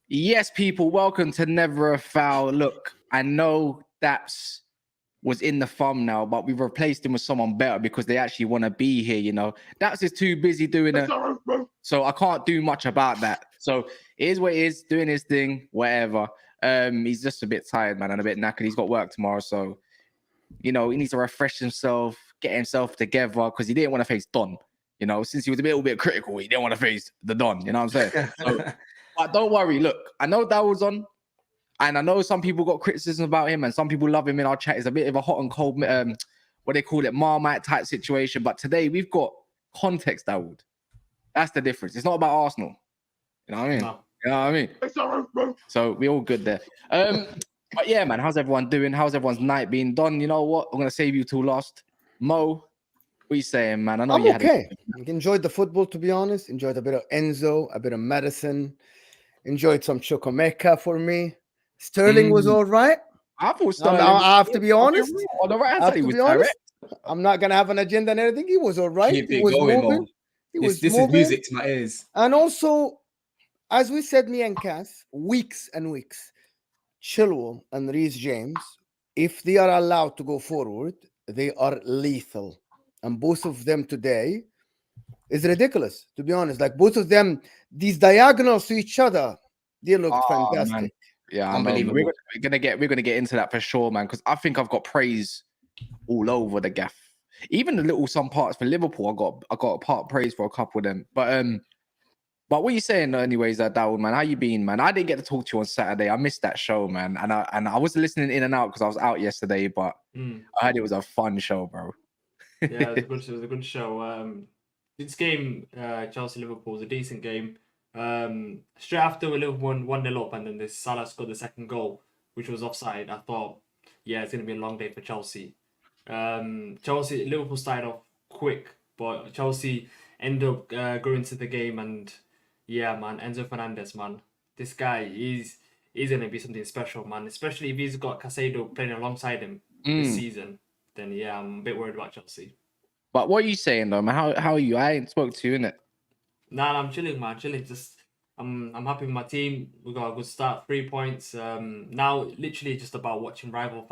Yes, people, welcome to Never a Foul. Look, I know Daps was in the thumbnail, but we've replaced him with someone better because they actually want to be here, you know. Daps is too busy doing it, so I can't do much about that. So it is what it is, doing his thing, whatever. He's just a bit tired, man, and a bit knackered. He's got work tomorrow, so, you know, he needs to refresh himself, get himself together, because he didn't want to face Don. You know, since he was a little bit critical, he didn't want to face the Don, you know what I'm saying? So, but don't worry, look, I know that was on, and I know some people got criticism about him, and some people love him in our chat. It's a bit of a hot and cold, what they call it, Marmite type situation. But today we've got context, Dawood. That's the difference. It's not about Arsenal. You know what I mean? No. You know what I mean? So we're all good there. But yeah, man, how's everyone doing? How's everyone's night been? Don, you know what? I'm going to save you till last. Mo, what are you saying, man? I know I'm okay. Enjoyed the football, to be honest. Enjoyed a bit of Enzo, a bit of Maddison. Enjoyed some Chukwuemeka for me. Sterling was all right. I thought Sterling. I have to be honest. On the right side, he was direct. I'm not gonna have an agenda and everything. He was all right. He was moving. This is music to my ears. And also, as we said, me and Cass, weeks and weeks, Chilwell and Reece James, if they are allowed to go forward, they are lethal. And both of them today is ridiculous, to be honest. Like both of them, these diagonals to each other, they look fantastic. Man. Yeah, unbelievable. We're gonna get into that for sure, man. Because I think I've got praise all over the gaff. Even some parts for Liverpool, I got a part praise for a couple of them. But what are you saying, anyways, Dawood, man? How you been, man? I didn't get to talk to you on Saturday. I missed that show, man. And I was listening in and out because I was out yesterday. But I heard it was a fun show, bro. Yeah, it was a good show. This game, Chelsea-Liverpool, was a decent game. Straight after Liverpool won 1-0 up, and then Salah scored the second goal, which was offside. I thought, yeah, it's going to be a long day for Chelsea. Liverpool started off quick, but Chelsea ended up going to the game, and yeah, man, Enzo Fernandez, man, this guy is going to be something special, man. Especially if he's got Caicedo playing alongside him this season. Then yeah, I'm a bit worried about Chelsea. But what are you saying though, man? How are you? I ain't spoke to you, innit? Nah, I'm chilling, man. Just I'm happy with my team. We got a good start, 3 points. Now literally just about watching rival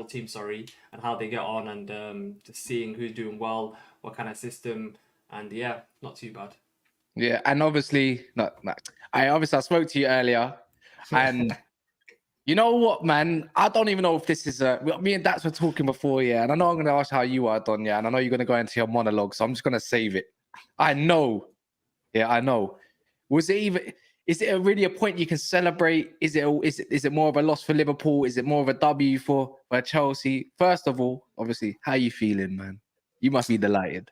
teams, and how they get on, and just seeing who's doing well, what kind of system, and yeah, not too bad. Yeah, and obviously, I spoke to you earlier, and you know what, man? I don't even know if this is me and Daps were talking before, yeah, and I know I'm going to ask how you are, Don, yeah, and I know you're going to go into your monologue, so I'm just going to save it. I know. Is it really a point you can celebrate? Is it more of a loss for Liverpool? Is it more of a W for Chelsea? First of all, obviously, how you feeling, man? You must be delighted.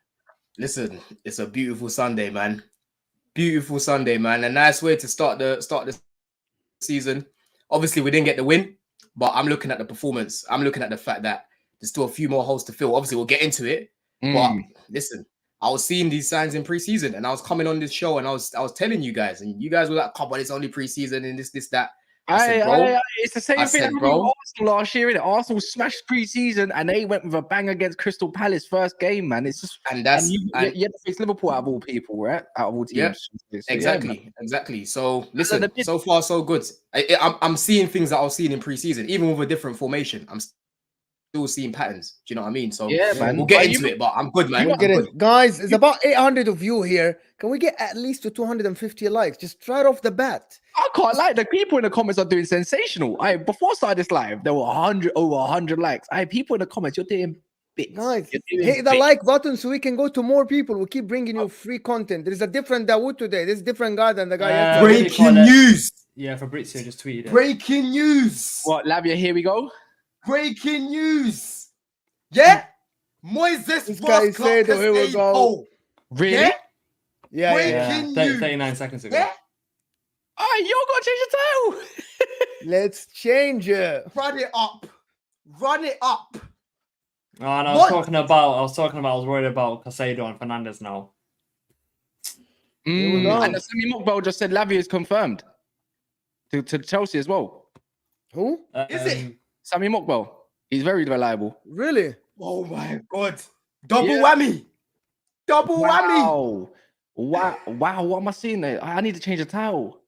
Listen, it's a beautiful Sunday, man. Beautiful Sunday, man. A nice way to start the season. Obviously, we didn't get the win, but I'm looking at the performance. I'm looking at the fact that there's still a few more holes to fill. Obviously, we'll get into it. But listen, I was seeing these signs in preseason, and I was coming on this show, and I was telling you guys, and you guys were like, "Come on, it's only preseason, and this, that." It's the same thing with Arsenal last year, innit? Arsenal smashed preseason, and they went with a bang against Crystal Palace first game, man. It's just you had to face Liverpool out of all people, right? Out of all teams. Yeah, exactly. So listen, so far so good. I'm seeing things that I was seeing in preseason, even with a different formation. I'm still seeing patterns. Do you know what I mean? So yeah, man. We'll get into it, but I'm good, man. We'll get it. Guys, it's about 800 of you here. Can we get at least to 250 likes? Just right off the bat. I can't lie. The people in the comments are doing sensational. Before I started this live, there were over 100 likes. People in the comments, you're doing bits. Guys, hit the like button so we can go to more people. We'll keep bringing you free content. There's a different Dawood today. There's a different guy than the guy yesterday. Breaking news. Yeah, Fabrizio just tweeted it. Breaking news. What, Lavia, here we go? Breaking news. Yeah? Moises Caicedo, here we go. Really? Yeah. Breaking news. 39 seconds ago. Yeah? Alright, you're gonna change the title. Let's change it. Run it up. Oh, and I What? was worried about Caicedo and Fernandes now. Here we go. And the Sammy Mokbel just said Lavia is confirmed to Chelsea as well. Who? Is it? Sammy Mokbel. He's very reliable. Really? Oh my god. Double Yeah. whammy. Double whammy. Wow. What am I seeing there? I need to change the title.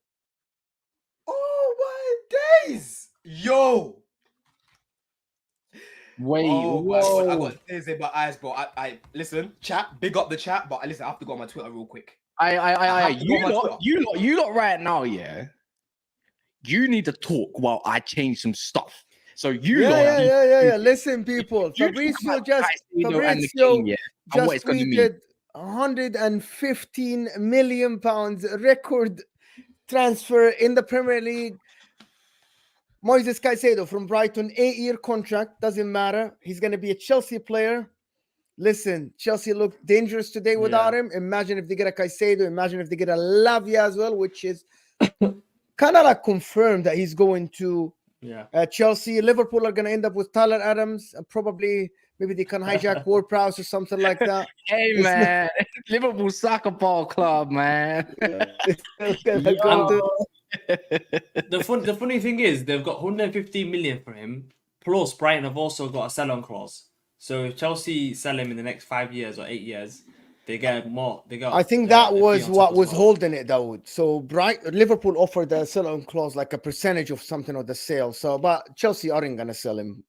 Oh my days. Yo. Wait, Oh my god. I whoa. got tears in my eyes, bro. I listen, chat, big up the chat, but listen, I have to go on my Twitter real quick. You lot right now, yeah. You need to talk while I change some stuff. So Yeah. Listen, people. Fabrizio just tweeted 115 million pounds record transfer in the Premier League. Moises Caicedo from Brighton, 8-year contract. Doesn't matter. He's going to be a Chelsea player. Listen, Chelsea looked dangerous today without him. Imagine if they get a Caicedo. Imagine if they get a Lavia as well, which is kind of like confirmed that he's going to Chelsea. Liverpool are going to end up with Tyler Adams. Probably, maybe they can hijack Ward-Prowse or something like that. Hey, man. Liverpool soccer ball club, man. The funny thing is, they've got 115 million for him. Plus, Brighton have also got a sell-on clause. So if Chelsea sell him in the next 5 years or 8 years, they get more. They got. I think that was what was holding it, Dawood. So Liverpool offered a sell-on clause, like a percentage of something of the sale. So, but Chelsea aren't gonna sell him.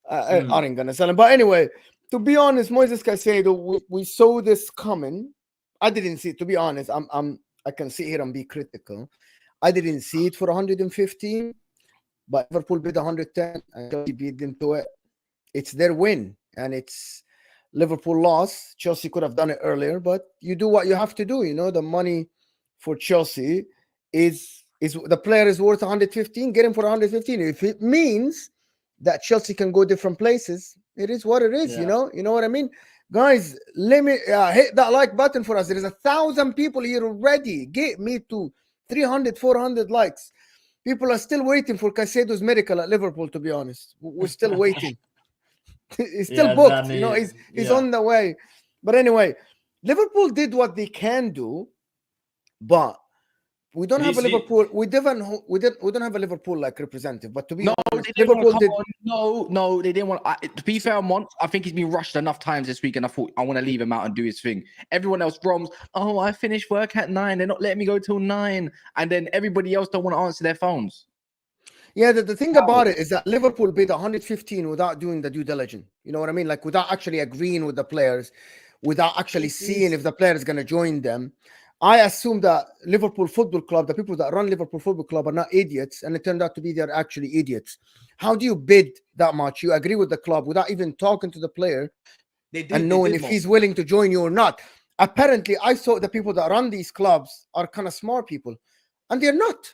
Aren't gonna sell him. But anyway, to be honest, Moises Caicedo, we saw this coming. I didn't see it. To be honest, I can sit here and be critical. I didn't see it for 115, but Liverpool bid 110 and Chelsea beat them to it. It's their win, and it's Liverpool lost. Chelsea could have done it earlier, but you do what you have to do. You know, the money for Chelsea is the player is worth 115. Get him for 115. If it means that Chelsea can go different places, it is what it is. Yeah. You know what I mean, guys. Let me hit that like button for us. There is 1,000 people here already. Get me to 300, 400 likes. People are still waiting for Caicedo's medical at Liverpool. To be honest, we're still waiting. He's still booked. You know, he's on the way. But anyway, Liverpool did what they can do, but we don't have a Liverpool. We don't have a Liverpool like representative. But to be honest, Liverpool did. No, they didn't want. To be fair, I think he's been rushed enough times this week, and I thought I want to leave him out and do his thing. Everyone else, Roms, I finished work at 9. They're not letting me go till 9, and then everybody else don't want to answer their phones. Yeah, the thing about it is that Liverpool bid 115 without doing the due diligence. You know what I mean? Like without actually agreeing with the players, without actually seeing if the player is going to join them. I assume that Liverpool Football Club, the people that run Liverpool Football Club are not idiots, and it turned out to be they're actually idiots. How do you bid that much? You agree with the club without even talking to the player and knowing if he's willing to join you or not. Apparently, I saw the people that run these clubs are kind of smart people, and they're not.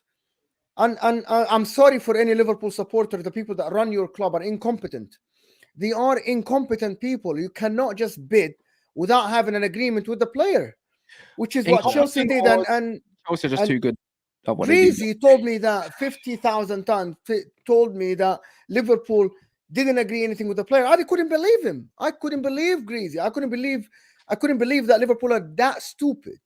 And I'm sorry for any Liverpool supporter. The people that run your club are incompetent. They are incompetent people. You cannot just bid without having an agreement with the player, which is what Chelsea did. And Chelsea are just too good. Greasy told me that 50,000 times. Told me that Liverpool didn't agree anything with the player. I couldn't believe him. I couldn't believe Greasy. I couldn't believe that Liverpool are that stupid.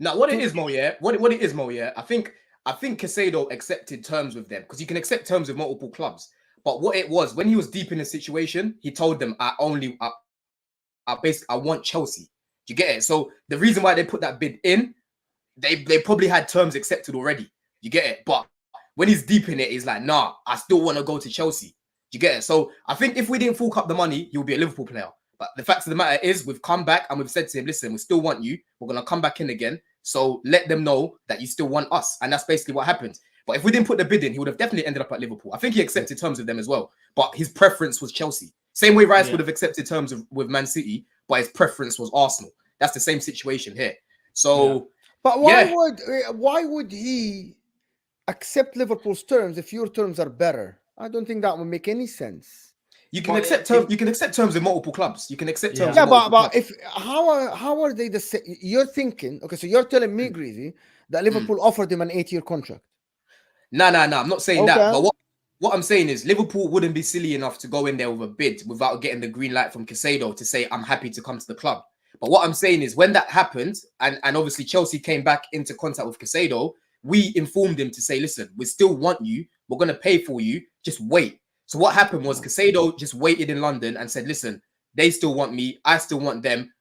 Now, what it is, Mo, yeah? What it is, Mo, yeah? I think Caicedo accepted terms with them because you can accept terms with multiple clubs. But what it was, when he was deep in the situation, he told them, I want Chelsea. Do you get it? So the reason why they put that bid in, they probably had terms accepted already. You get it? But when he's deep in it, he's like, nah, I still want to go to Chelsea. Do you get it? So I think if we didn't fork up the money, he'll be a Liverpool player. But the fact of the matter is, we've come back and we've said to him, listen, we still want you. We're going to come back in again. So let them know that you still want us. And that's basically what happened. But if we didn't put the bid in, he would have definitely ended up at Liverpool. I think he accepted terms with them as well. But his preference was Chelsea. Same way Rice would have accepted terms with Man City, but his preference was Arsenal. That's the same situation here. So, but why would he accept Liverpool's terms if your terms are better? I don't think that would make any sense. You can accept terms. You can accept terms with multiple clubs. You can accept terms. Yeah, but if how are they the same? You're thinking, okay, so you're telling me, Greasy, that Liverpool offered him an 8-year contract. No. I'm not saying that. But what I'm saying is Liverpool wouldn't be silly enough to go in there with a bid without getting the green light from Caicedo to say, I'm happy to come to the club. But what I'm saying is when that happened, and obviously Chelsea came back into contact with Caicedo, we informed him to say, listen, we still want you. We're going to pay for you. Just wait. So what happened was Caicedo just waited in London and said, listen, they still want me. I still want them.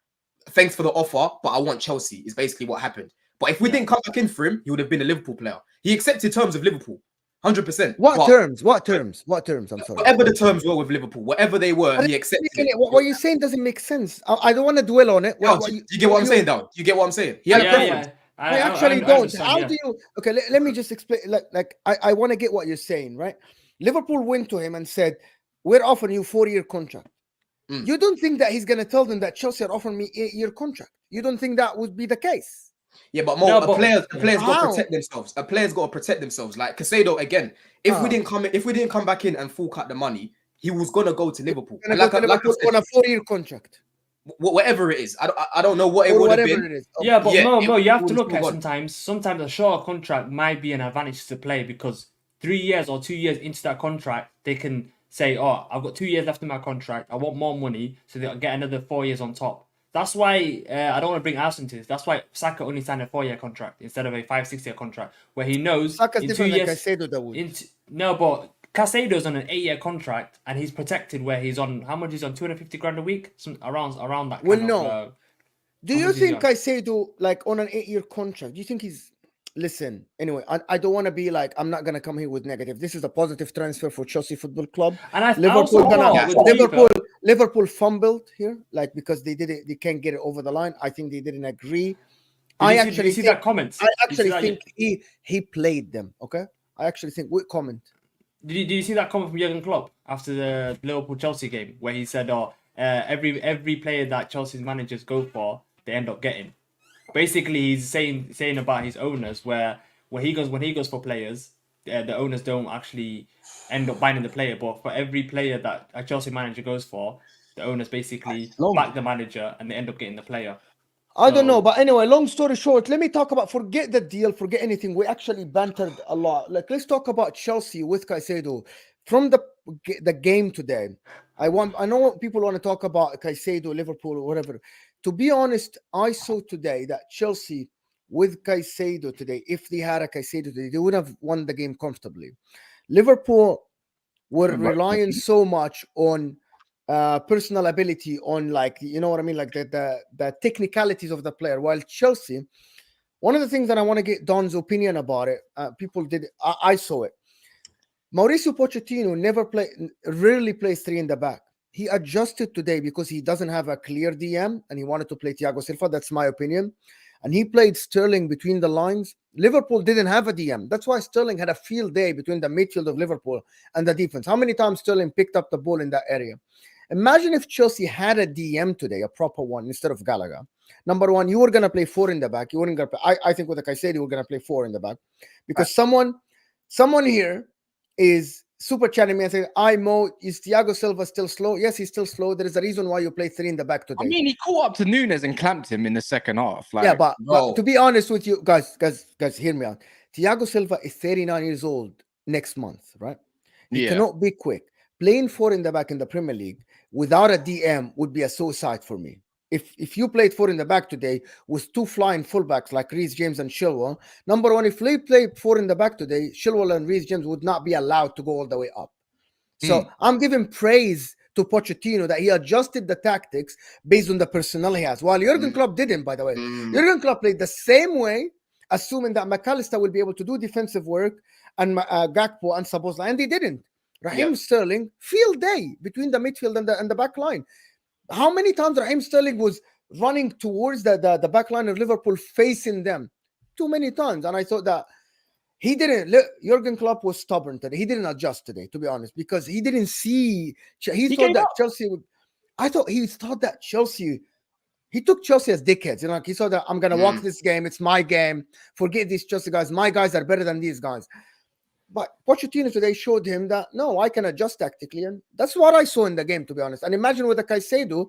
Thanks for the offer, but I want Chelsea is basically what happened. But if we didn't come back in for him, he would have been a Liverpool player. He accepted terms of Liverpool. 100%. What terms? What terms? What terms? I'm sorry. Whatever the terms were with Liverpool, whatever they were, he accepted it. What you're saying doesn't make sense. I don't want to dwell on it. Do you get what I'm saying, Down? You get what I'm saying? He had a preference. I actually don't. How do you? Okay, let me just explain. I want to get what you're saying, right? Liverpool went to him and said, "We're offering you 4-year contract." You don't think that he's going to tell them that Chelsea are offering me 8-year contract? You don't think that would be the case? Yeah, but Mo, a player's got to protect themselves. A player's got to protect themselves. Like Caicedo again. If we didn't come back in and fork out the money, he was gonna go to Liverpool. On a 4-year contract. Whatever it is, I don't know what it would have been. It is. Yeah, but Mo, you have to look at sometimes a shorter contract might be an advantage to play because 3 years or 2 years into that contract, they can say, "Oh, I've got 2 years left in my contract. I want more money, so they'll get another 4 years on top." That's why I don't want to bring Arsenal to this. That's why Saka only signed a 4-year contract instead of a 5-6 year contract, where he knows Saka's in 2 different years. Like Caicedo, that would. No, but Caicedo's on an 8-year contract and he's protected. Where he's on how much? He's on 250 grand a week, around that. Do you think Caicedo, like on an 8-year contract, do you think he's? Listen, anyway, I don't want to be like, I'm not going to come here with negative. This is a positive transfer for Chelsea Football Club. And Liverpool fumbled here, like because they can't get it over the line. I think they didn't agree. Did you see that comment? I actually think he played them. Okay, I actually think. What comment? Did you see that comment from Jurgen Klopp after the Liverpool-Chelsea game where he said, "Oh, every player that Chelsea's managers go for, they end up getting." Basically, he's saying about his owners where when he goes for players, the owners don't actually end up buying the player. But for every player that a Chelsea manager goes for, the owners basically back the manager and they end up getting the player. I don't know, but anyway, long story short, let me talk about forget the deal, forget anything. We actually bantered a lot. Like, let's talk about Chelsea with Caicedo from the game today. I know people want to talk about Caicedo, Liverpool, or whatever. To be honest, I saw today that Chelsea with Caicedo today, if they had a Caicedo today, they would have won the game comfortably. Liverpool were relying so much on personal ability, on like, you know what I mean, like the technicalities of the player. While Chelsea, one of the things that I want to get Don's opinion about it, people did, I saw it. Mauricio Pochettino rarely plays 3 in the back. He adjusted today because he doesn't have a clear DM and he wanted to play Thiago Silva. That's my opinion. And he played Sterling between the lines. Liverpool didn't have a DM. That's why Sterling had a field day between the midfield of Liverpool and the defense. How many times Sterling picked up the ball in that area? Imagine if Chelsea had a DM today, a proper one, instead of Gallagher. Number one, you were going to play 4 in the back. You weren't going to play. I think with the Caicedo, you were going to play 4 in the back. Because someone here is super chatting me and saying, Mo, is Thiago Silva still slow? Yes, he's still slow. There is a reason why you play 3 in the back today. I mean, he caught up to Nunes and clamped him in the second half. Like, yeah, but to be honest with you, guys, hear me out. Thiago Silva is 39 years old next month, right? He cannot be quick. Playing 4 in the back in the Premier League without a DM would be a suicide for me. If you played 4 in the back today with 2 flying fullbacks like Reece James and Chilwell, number one, if they played 4 in the back today, Chilwell and Reece James would not be allowed to go all the way up. So I'm giving praise to Pochettino that he adjusted the tactics based on the personnel he has. While Jurgen Klopp didn't, by the way. Jurgen Klopp played the same way, assuming that McAllister will be able to do defensive work and Gakpo and Szoboszlai, and they didn't. Raheem Sterling, field day between the midfield and the back line. How many times Raheem Sterling was running towards the back line of Liverpool facing them? Too many times. And I thought that he didn't. Jurgen Klopp was stubborn today. He didn't adjust today, to be honest, because he didn't see. He thought that Chelsea would. I thought he thought that Chelsea. He took Chelsea as dickheads. You know, he saw that I'm going to walk this game. It's my game. Forget these Chelsea guys. My guys are better than these guys. But Pochettino today showed him that, no, I can adjust tactically. And that's what I saw in the game, to be honest. And imagine with the Caicedo,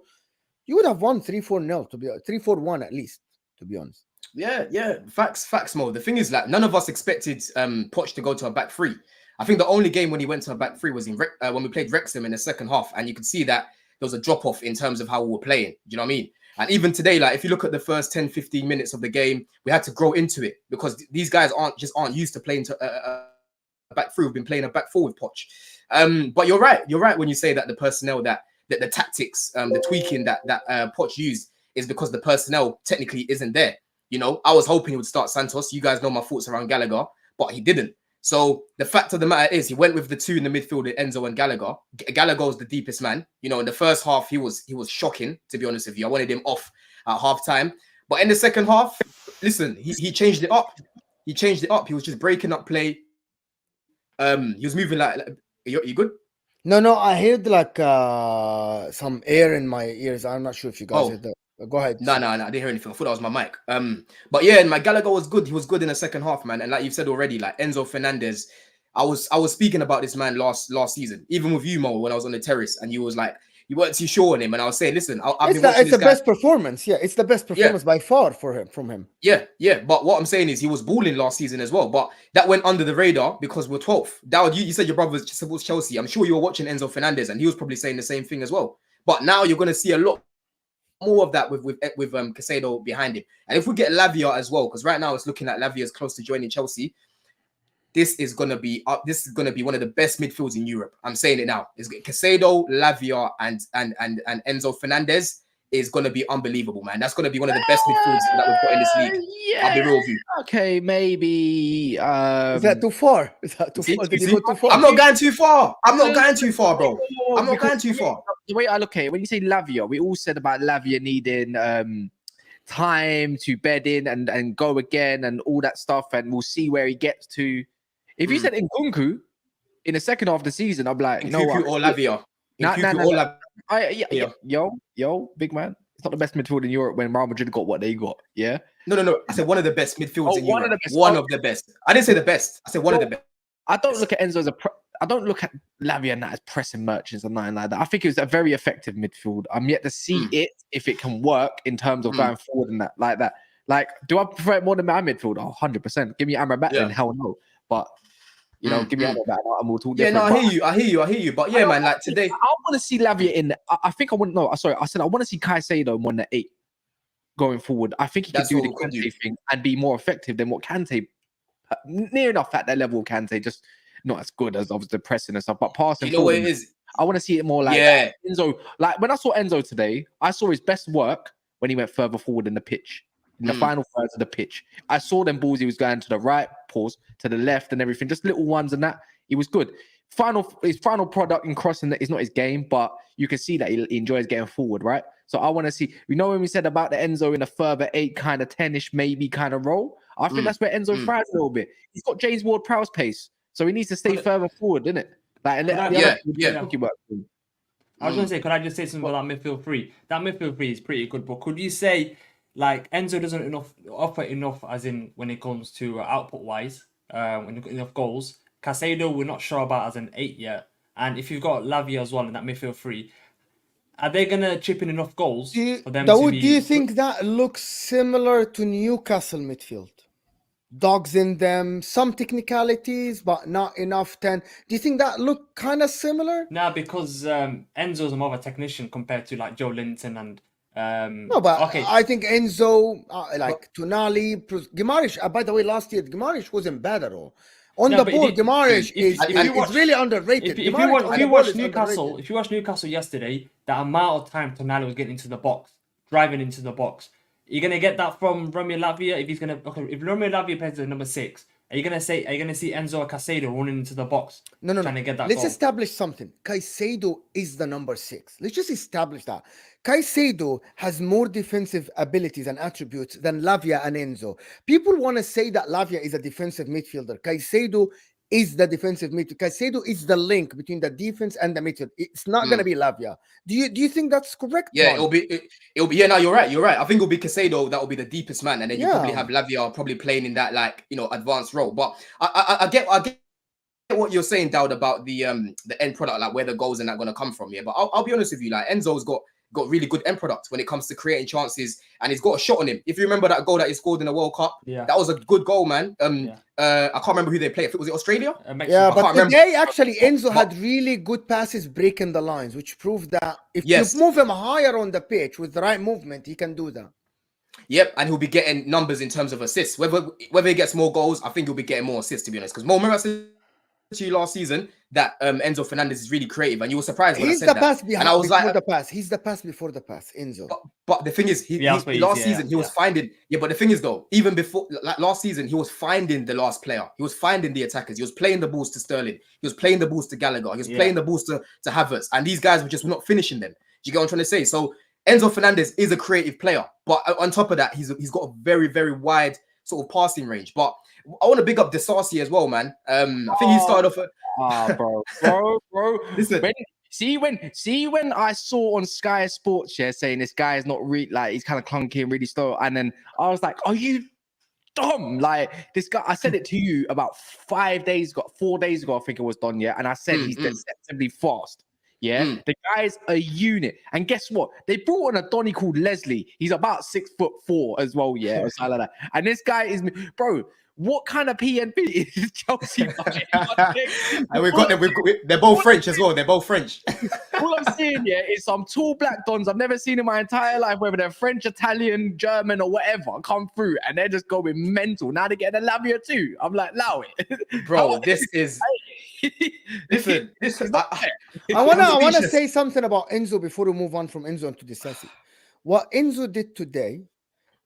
you would have won 3-4-0, 3-4-1 at least, to be honest. Yeah. Facts, Mo. The thing is, like, none of us expected Poch to go to a back 3. I think the only game when he went to a back three was when we played Wrexham in the second half, and you could see that there was a drop off in terms of how we were playing. Do you know what I mean? And even today, like if you look at the first 10, 15 minutes of the game, we had to grow into it because these guys aren't used to playing to a back three. We've been playing a back four with Poch. But you're right. You're right when you say that the personnel, that the tactics, the tweaking that Poch used is because the personnel technically isn't there. You know, I was hoping he would start Santos. You guys know my thoughts around Gallagher, but he didn't. So the fact of the matter is, he went with the two in the midfield, Enzo and Gallagher. Gallagher was the deepest man. You know, in the first half, he was shocking, to be honest with you. I wanted him off at half time. But in the second half, listen, he changed it up. He changed it up. He was just breaking up play. He was moving like you good? No, I heard like some air in my ears. I'm not sure if you guys heard that. Go ahead. No, I didn't hear anything. I thought that was my mic. But yeah, and my Gallagher was good. He was good in the second half, man. And like you've said already, like Enzo Fernandez, I was speaking about this man last season, even with you, Mo, when I was on the terrace, and you was like, you weren't too sure on him, and I was saying, listen, it's the best performance. Yeah, it's the best performance by far from him. Yeah. But what I'm saying is, he was balling last season as well, but that went under the radar because we're 12th. Dowd, you said your brother supports Chelsea. I'm sure you were watching Enzo Fernandez, and he was probably saying the same thing as well. But now you're going to see a lot more of that with Caicedo behind him. And if we get LAVIA as well, because right now it's looking like LAVIA is close to joining Chelsea, this is gonna be one of the best midfields in Europe. I'm saying it now. It's Caicedo, LAVIA, and Enzo Fernandez is gonna be unbelievable, man. That's gonna be one of the best midfields that we've got in this league. Yeah. I'll be real with you. Okay, maybe. Is that too far? Is that too far? Did you go too far? I'm not going too far. I'm not going too far, bro. I'm not going too far. The way I look at it, when you say LAVIA, we all said about LAVIA needing time to bed in and go again and all that stuff, and we'll see where he gets to. If you said Nkunku in the second half of the season, I'm like, you know what? Or LAVIA. Yo, big man. It's not the best midfield in Europe when Real Madrid got what they got. Yeah. No. I said one of the best midfields in Europe. One of the best. I didn't say the best. I said one of the best. I don't look at Enzo as I don't look at LAVIA and that as pressing merchants and nothing like that. I think it was a very effective midfield. I'm yet to see it if it can work in terms of going forward and that like that. Like, do I prefer it more than my midfield? Oh, 100%. Give me Amrabat then hell no. But you know, give me Amrabat and we'll talk different. Yeah, no, I hear you. But yeah, man, like today, I want to see LAVIA in. I think I want. No, sorry, I said I want to see Caicedo in 1-8 going forward. I think he can do the Kante thing and be more effective than what Kante. Near enough at that level, Kante, just not as good as obviously the pressing and stuff. But passing, you know what it is. I want to see it more like Enzo. Like when I saw Enzo today, I saw his best work when he went further forward in the pitch. In the final thirds of the pitch, I saw them balls. He was going to the right, to the left, and everything. Just little ones and that. He was good. His final product in crossing is not his game, but you can see that he enjoys getting forward, right? So I want to see. You know when we said about the Enzo in a further 8 kind of 10ish maybe kind of role. I think that's where Enzo thrives a little bit. He's got James Ward-Prowse pace, so he needs to stay further forward, isn't it? Like, and I was going to say, could I just say something about that midfield three? That midfield three is pretty good, but could you say, like, Enzo doesn't offer enough, as in when it comes to output wise, when you've got enough goals. Caicedo, we're not sure about as an 8 yet. And if you've got LAVIA as well in that midfield three, are they gonna chip in enough goals for them to be? Do you think that looks similar to Newcastle midfield? Dogs in them, some technicalities, but not enough 10. Do you think that look kind of similar? Nah, because Enzo's more of a technician compared to like Joe Linton and. No, but I think Enzo, Tonali, Guimaraes. By the way, last year Guimaraes wasn't bad at all. On the ball, Guimaraes is really underrated. If you watch Newcastle yesterday, the amount of time Tonali was getting into the box, driving into the box, you're gonna get that from Romeo Lavia. If Romeo Lavia plays at number 6, are you gonna see Enzo or Caicedo running into the box? No. Trying to get that Let's goal? establish something. Caicedo is the number 6. Let's just establish that. Caicedo has more defensive abilities and attributes than Lavia and Enzo. People want to say that Lavia is a defensive midfielder. Caicedo is the defensive midfielder. Caicedo is the link between the defense and the midfield. It's not going to be Lavia. Do you think that's correct? Yeah, it'll be. Yeah, no, you're right. I think it'll be Caicedo that will be the deepest man, and then you probably have Lavia probably playing in that advanced role. But I get what you're saying, Dowd, about the end product, like where the goals and that going to come from. Yeah, but I'll be honest with you, like Enzo's got got really good end product when it comes to creating chances, and he's got a shot on him. If you remember that goal that he scored in the World Cup, that was a good goal, man. I can't remember who they played. Was it Australia? Yeah, but today actually Enzo had really good passes breaking the lines, which proved that if you move him higher on the pitch with the right movement, he can do that. Yep, and he'll be getting numbers in terms of assists. Whether he gets more goals, I think he'll be getting more assists, to be honest. Because remember I said to you last season that Enzo Fernandez is really creative, and you were surprised when I said that. And I was like, the pass. He's the pass before the pass, Enzo. But the thing is, last season he was finding. Yeah, but the thing is though, even before like last season, he was finding the last player. He was finding the attackers. He was playing the balls to Sterling. He was playing the balls to Gallagher. He was playing the balls to Havertz, and these guys were just not finishing them. Do you get what I'm trying to say? So Enzo Fernandez is a creative player, but on top of that, he's got a very, very wide sort of passing range. But I want to big up Disasi as well, man. I think he started off. Bro. Listen, when I saw on Sky Sports saying this guy is not like he's kind of clunky and really slow, and then I was like, are you dumb? Like this guy, I said it to you about 4 days ago, I think it was done, and I said he's deceptively fast. The guy's a unit, and guess what? They brought in a Donny called Leslie. He's about 6'4" as well, or something like that. And this guy is, bro. What kind of PNP is Chelsea? And we've got them. They're both French as well. They're both French. All I'm seeing is some tall black dons I've never seen in my entire life, whether they're French, Italian, German, or whatever, come through, and they're just going mental. Now they get a Lavia too. I'm like, allow it, bro. This is. Listen, I wanna say something about Enzo before we move on from Enzo to Disasi. What Enzo did today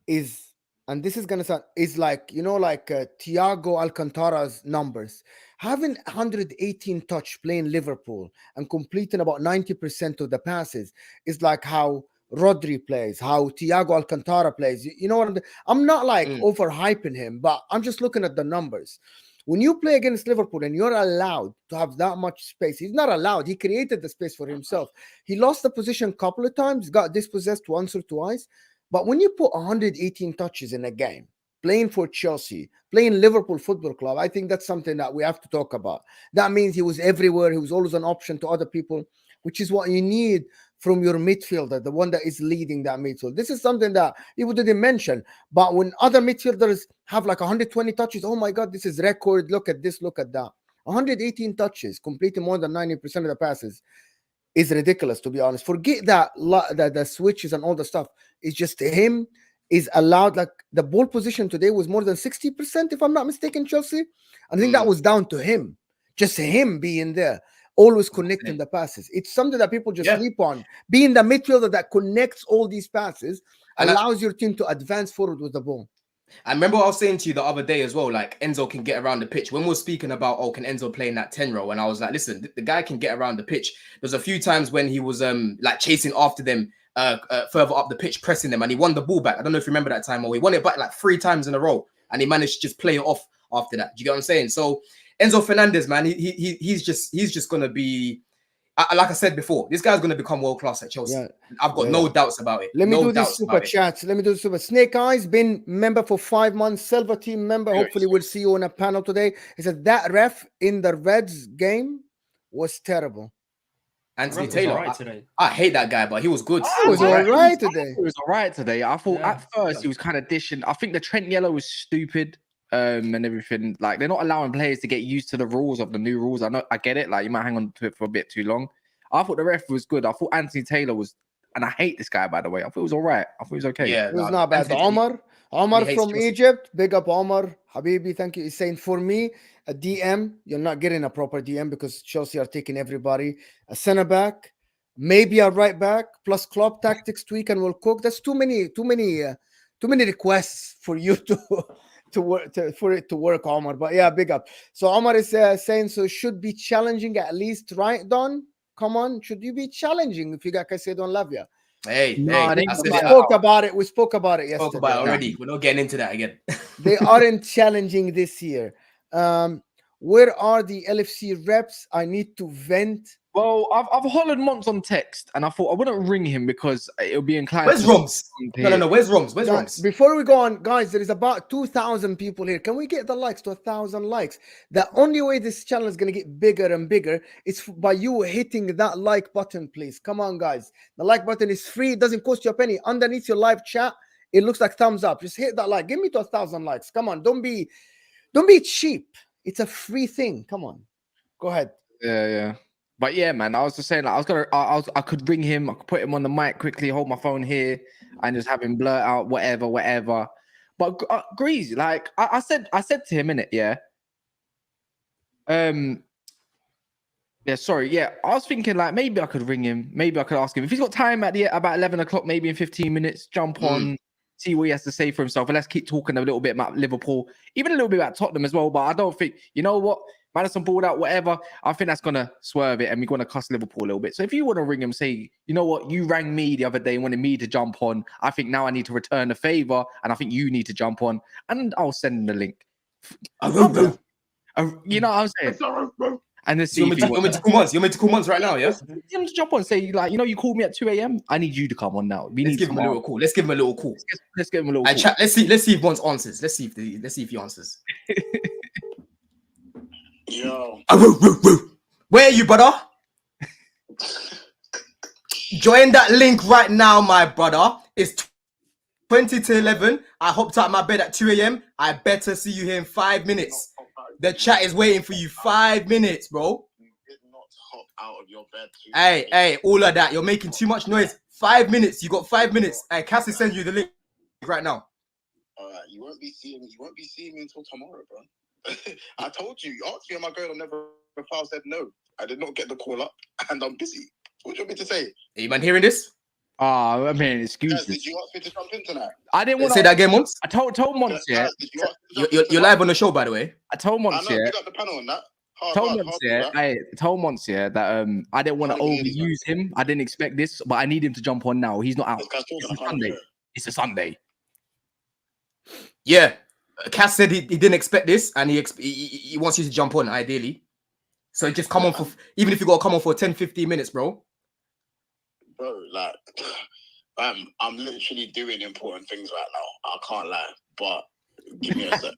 is, and this is gonna sound, is like Thiago Alcantara's numbers. Having 118 touch playing Liverpool and completing about 90% of the passes is like how Rodri plays, how Thiago Alcantara plays. You know what I'm not like overhyping him, but I'm just looking at the numbers. When you play against Liverpool and you're allowed to have that much space, he's not allowed. He created the space for himself. He lost the position a couple of times, got dispossessed once or twice. But when you put 118 touches in a game, playing for Chelsea, playing Liverpool Football Club, I think that's something that we have to talk about. That means he was everywhere. He was always an option to other people, which is what you need from your midfielder, the one that is leading that midfield. This is something that he didn't mention. But when other midfielders have like 120 touches, oh my God, this is record. Look at this, look at that. 118 touches, completing more than 90% of the passes is ridiculous, to be honest. Forget that the switches and all the stuff. It's just him is allowed. Like the ball position today was more than 60%, if I'm not mistaken, Chelsea. I think that was down to him, just him being there, always connecting the passes. It's something that people just sleep on. Being the midfielder that connects all these passes allows your team to advance forward with the ball. I remember what I was saying to you the other day as well, like Enzo can get around the pitch. When we were speaking about, can Enzo play in that 10 row? And I was like, listen, the guy can get around the pitch. There's a few times when he was like chasing after them further up the pitch, pressing them, and he won the ball back. I don't know if you remember that time, or he won it back like 3 times in a row, and he managed to just play it off after that. Do you get what I'm saying? So Enzo Fernandez, man, he's just gonna be. Like I said before, this guy's going to become world class at Chelsea. I've got no doubts about it. Let me do this super chat. Let me do super. Snake Eyes, been member for 5 months, Silver team member. Hopefully, we'll see you on a panel today. He said that ref in the Reds game was terrible. Anthony Taylor, I hate that guy, but he was good. He was all right today. He was all right today. I thought at first he was kind of dishing. I think the Trent yellow was stupid. And everything, like they're not allowing players to get used to the rules of the new rules. I get it. Like you might hang on to it for a bit too long. I thought the ref was good. I thought Anthony Taylor was, and I hate this guy by the way. I thought it was all right. I thought it was okay. Yeah, it was not bad. Omar from Egypt, big up Omar, Habibi. Thank you. He's saying for me a DM, you're not getting a proper DM because Chelsea are taking everybody. A centre back, maybe a right back plus Klopp tactics tweak and we'll cook. That's too many requests for you for it to work, Omar. But yeah, big up. So Omar is saying so should be challenging at least, right, Don? Come on, should you be challenging if you got Caicedo and Lavia? We spoke about it yesterday. Spoke about it already. We're not getting into that again. They aren't challenging this year. Where are the LFC reps? I need to vent Well, I've hollered Monts on text, and I thought I wouldn't ring him because it'll be inclined. Where's to Roms? No. Where's Roms? Where's Guys, Roms? before we go on, guys, there is about 2,000 people here. Can we get the likes to 1,000 likes? The only way this channel is going to get bigger and bigger is by you hitting that like button, please. Come on, guys. The like button is free. It doesn't cost you a penny. Underneath your live chat, it looks like thumbs up. Just hit that like. Give me to 1,000 likes. Come on. Don't be cheap. It's a free thing. Come on. Go ahead. Yeah. But yeah, man, I was just saying, like, I could ring him, I could put him on the mic quickly, hold my phone here, and just have him blurt out whatever. But Greasy, like I said to him, innit, yeah. Sorry, I was thinking like maybe I could ring him, maybe I could ask him if he's got time at about 11 o'clock, maybe in 15 minutes, jump on, see what he has to say for himself, and let's keep talking a little bit about Liverpool, even a little bit about Tottenham as well. But I don't think, you know what, Maddison balled out, whatever. I think that's gonna swerve it, and we're gonna cuss Liverpool a little bit. So if you want to ring him, say, you know what, you rang me the other day and wanted me to jump on. I think now I need to return the favor, and I think you need to jump on, and I'll send him the link. You know what I'm saying? And then see You want me to call Monts? You want me to call Monts right now? Yeah. Get him to jump on. Say, like, you know, you called me at 2 a.m. I need you to come on now. Let's give him a little call. Let's give him a little call. Let's give him a little And call. chat. Let's see if Monts answers. Let's see if he answers. Yo. Where are you, brother? Join that link right now, my brother. It's 20 to 11. I hopped out of my bed at 2 a.m. I better see you here in 5 minutes. The chat is waiting for you. 5 minutes, bro. You did not hop out of your bed. Hey, all of that. You're making too much noise. 5 minutes. You got 5 minutes. Hey, Cassie send you the link right now. Alright, you won't be seeing me until tomorrow, bro. I told you. You asked me, am I going on Never Foul? Said no. I did not get the call up, and I'm busy. What do you want me to say? Are you man hearing this? Oh, I mean, Guys, excuses. did you ask me to jump in tonight? I didn't want Say that again, Monts. I told Monts, yeah. Guys, did you ask me to jump in You're tonight? live on the show, by the way. I told I Monts, know, yeah. we got the panel on that. I told Monts, yeah, that I didn't want to Can't hear you, overuse him. I didn't expect this, but I need him to jump on now. He's not out. This guy's talking, It's I a can't Sunday. hear it. It's a Sunday. Yeah. Cass said he didn't expect this, and he wants you to jump on, ideally. So just come on for, even if you got to come on for 10, 15 minutes, bro. Bro, like, I'm literally doing important things right now. I can't lie, but give me a sec.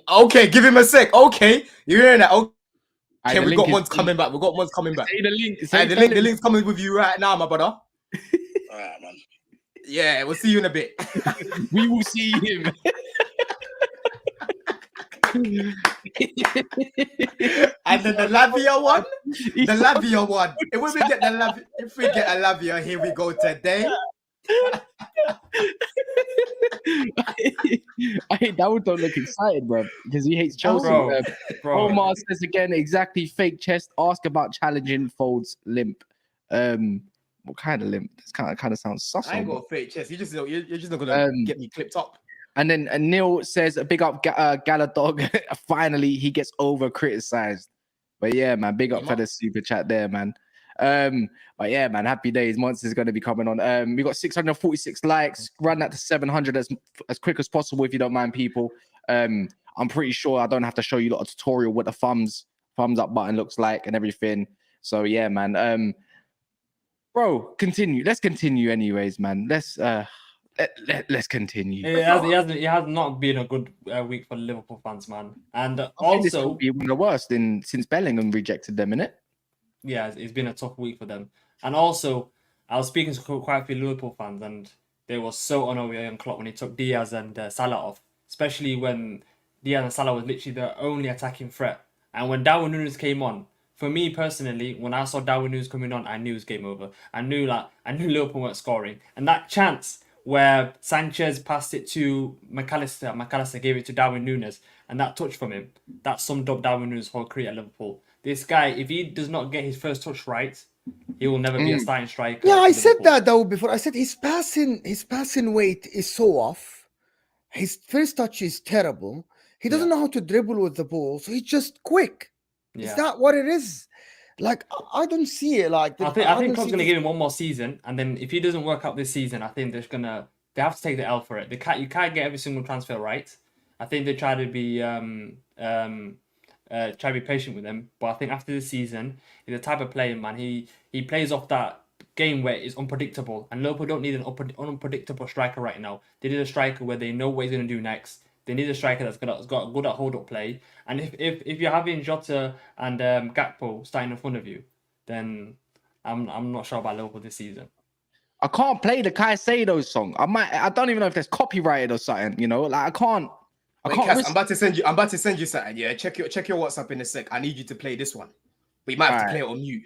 Okay, give him a sec. Okay, you're hearing that? Okay, Aye, we got ones coming back. We got ones coming back. Say the link. Hey, the link's coming with you right now, my brother. Alright, man. Yeah, we'll see you in a bit. We will see him. And then the Lavia one, If we get a Lavia, here we go today. I hate Dawood don't look excited, bro, because he hates Chelsea. Bro. Omar says again, exactly, fake chest. Ask about challenging Folds limp. What kind of limp? This kind of sounds sus. I ain't got a fake chest. You're just not gonna get me clipped up. And then Neil says, a big up Gallagher. Finally, he gets over criticized. But yeah, man, big up for the super chat there, man. But yeah, man, happy days. Monster is going to be coming on. We got 646 likes. Run that to 700 as quick as possible, if you don't mind, people. I'm pretty sure I don't have to show you a tutorial what the thumbs up button looks like and everything. So yeah, man. Bro, continue. Let's continue, anyways, man. Let's continue. It has not been a good week for Liverpool fans, man. And This will also, be one of the worst since Bellingham rejected them, innit? yeah, it's been a tough week for them. And also, I was speaking to quite a few Liverpool fans, and they were so annoyed with Jurgen Klopp when he took Diaz and Salah off, especially when Diaz and Salah was literally the only attacking threat. And when Darwin Núñez came on, for me personally, when I saw Darwin Núñez coming on, I knew it was game over. I knew Liverpool weren't scoring, and that chance where Sanchez passed it to McAllister gave it to Darwin Núñez, and that touch from him, that summed up Darwin Núñez' whole career at Liverpool. This guy, if he does not get his first touch right, he will never be a starting striker. Yeah, I said that though before. I said his passing weight is so off. His first touch is terrible. He doesn't know how to dribble with the ball, so he's just quick. Yeah. Is that what it is? Like, I don't see it like that. I think Klopp's going to give him one more season, and then if he doesn't work out this season, I think they have to take the L for it. You can't get every single transfer right. I think they try to be try to be patient with him. But I think after this season, he's the type of player, man. He plays off that game where it's unpredictable, and Liverpool don't need an unpredictable striker right now. They need a striker where they know what he's going to do next. They need a striker that's got good at hold-up play. And if you're having Jota and Gakpo starting in front of you, then I'm not sure about Liverpool this season. I can't play the Caicedo song. I don't even know if there's copyrighted or something. You know, like I can't. Wait, Cass, I'm about to send you something. Yeah, check your WhatsApp in a sec. I need you to play this one, but you might have to play it on mute.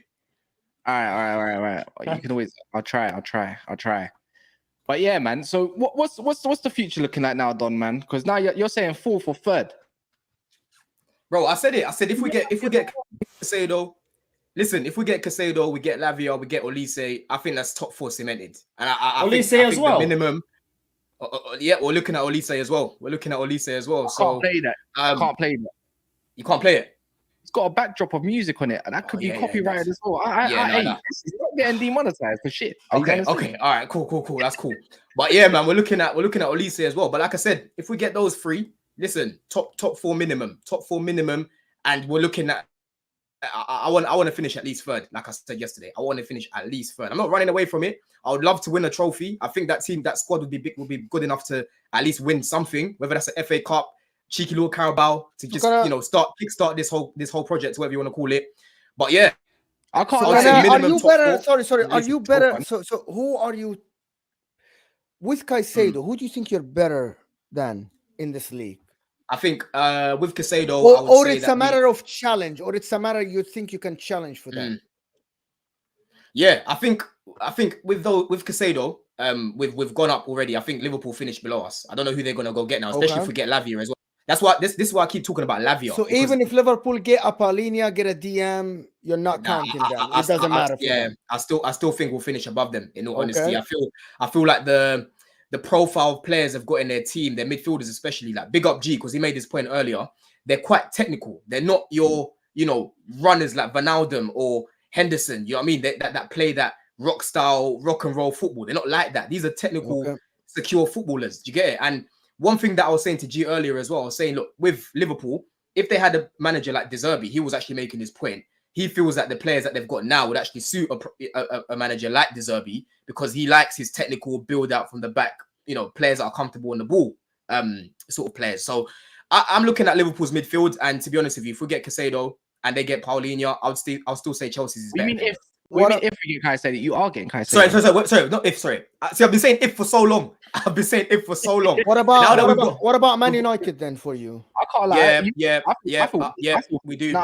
All right. You can always. I'll try. But yeah, man. So what's the future looking like now, Don, man? Because now you're saying 4th or 3rd. Bro, I said it. I said if we get Caicedo, listen. If we get Caicedo, we get Lavia, we get Olise. I think that's top 4 cemented. And I think as well. The minimum. Yeah, we're looking at Olise as well. So can't play that. I can't play that. You can't play it. It's got a backdrop of music on it, and that could be copyrighted as well. It's not getting demonetized for shit. Okay, all right, cool. That's cool. But yeah, man, we're looking at Olise as well. But like I said, if we get those 3, listen, top 4 minimum, and we're looking at. I want to finish at least 3rd. Like I said yesterday, I want to finish at least 3rd. I'm not running away from it. I would love to win a trophy. I think that squad would be good enough to at least win something, whether that's an FA Cup, cheeky little Carabao, to just kickstart this whole project, whatever you want to call it. But yeah, I can't. Are you better? Sorry. Are you better? So who are you with Caicedo? Who do you think you're better than in this league? I think with Caicedo, or it's a matter of challenge, or it's a matter you think you can challenge for that. Yeah, I think with Caicedo, we've gone up already. I think Liverpool finished below us. I don't know who they're gonna go get now, especially if we get Lavia as well. That's why this is why I keep talking about Lavia. So even if Liverpool get a Paulinho, get a DM, you're not counting them. It doesn't matter. I still think we'll finish above them. In all honesty, I feel like the profile of players have got in their team, their midfielders especially, like big up G, because he made this point earlier. They're quite technical. They're not your runners like Wijnaldum or Henderson. You know what I mean? That play that rock and roll football. They're not like that. These are technical, secure footballers. Do you get it? And one thing that I was saying to G earlier as well, I was saying, look, with Liverpool, if they had a manager like De Zerbi, he was actually making his point. He feels that the players that they've got now would actually suit a manager like De Zerbi, because he likes his technical build out from the back, players that are comfortable on the ball, sort of players. So I'm looking at Liverpool's midfield, and to be honest with you, if we get Caicedo and they get Paulinho, I'll still say Chelsea's is better. If we get Caicedo, you are getting Caicedo. Sorry, not if. Sorry. See, I've been saying if for so long. What about Man United then for you? I can't lie. Yeah. We do.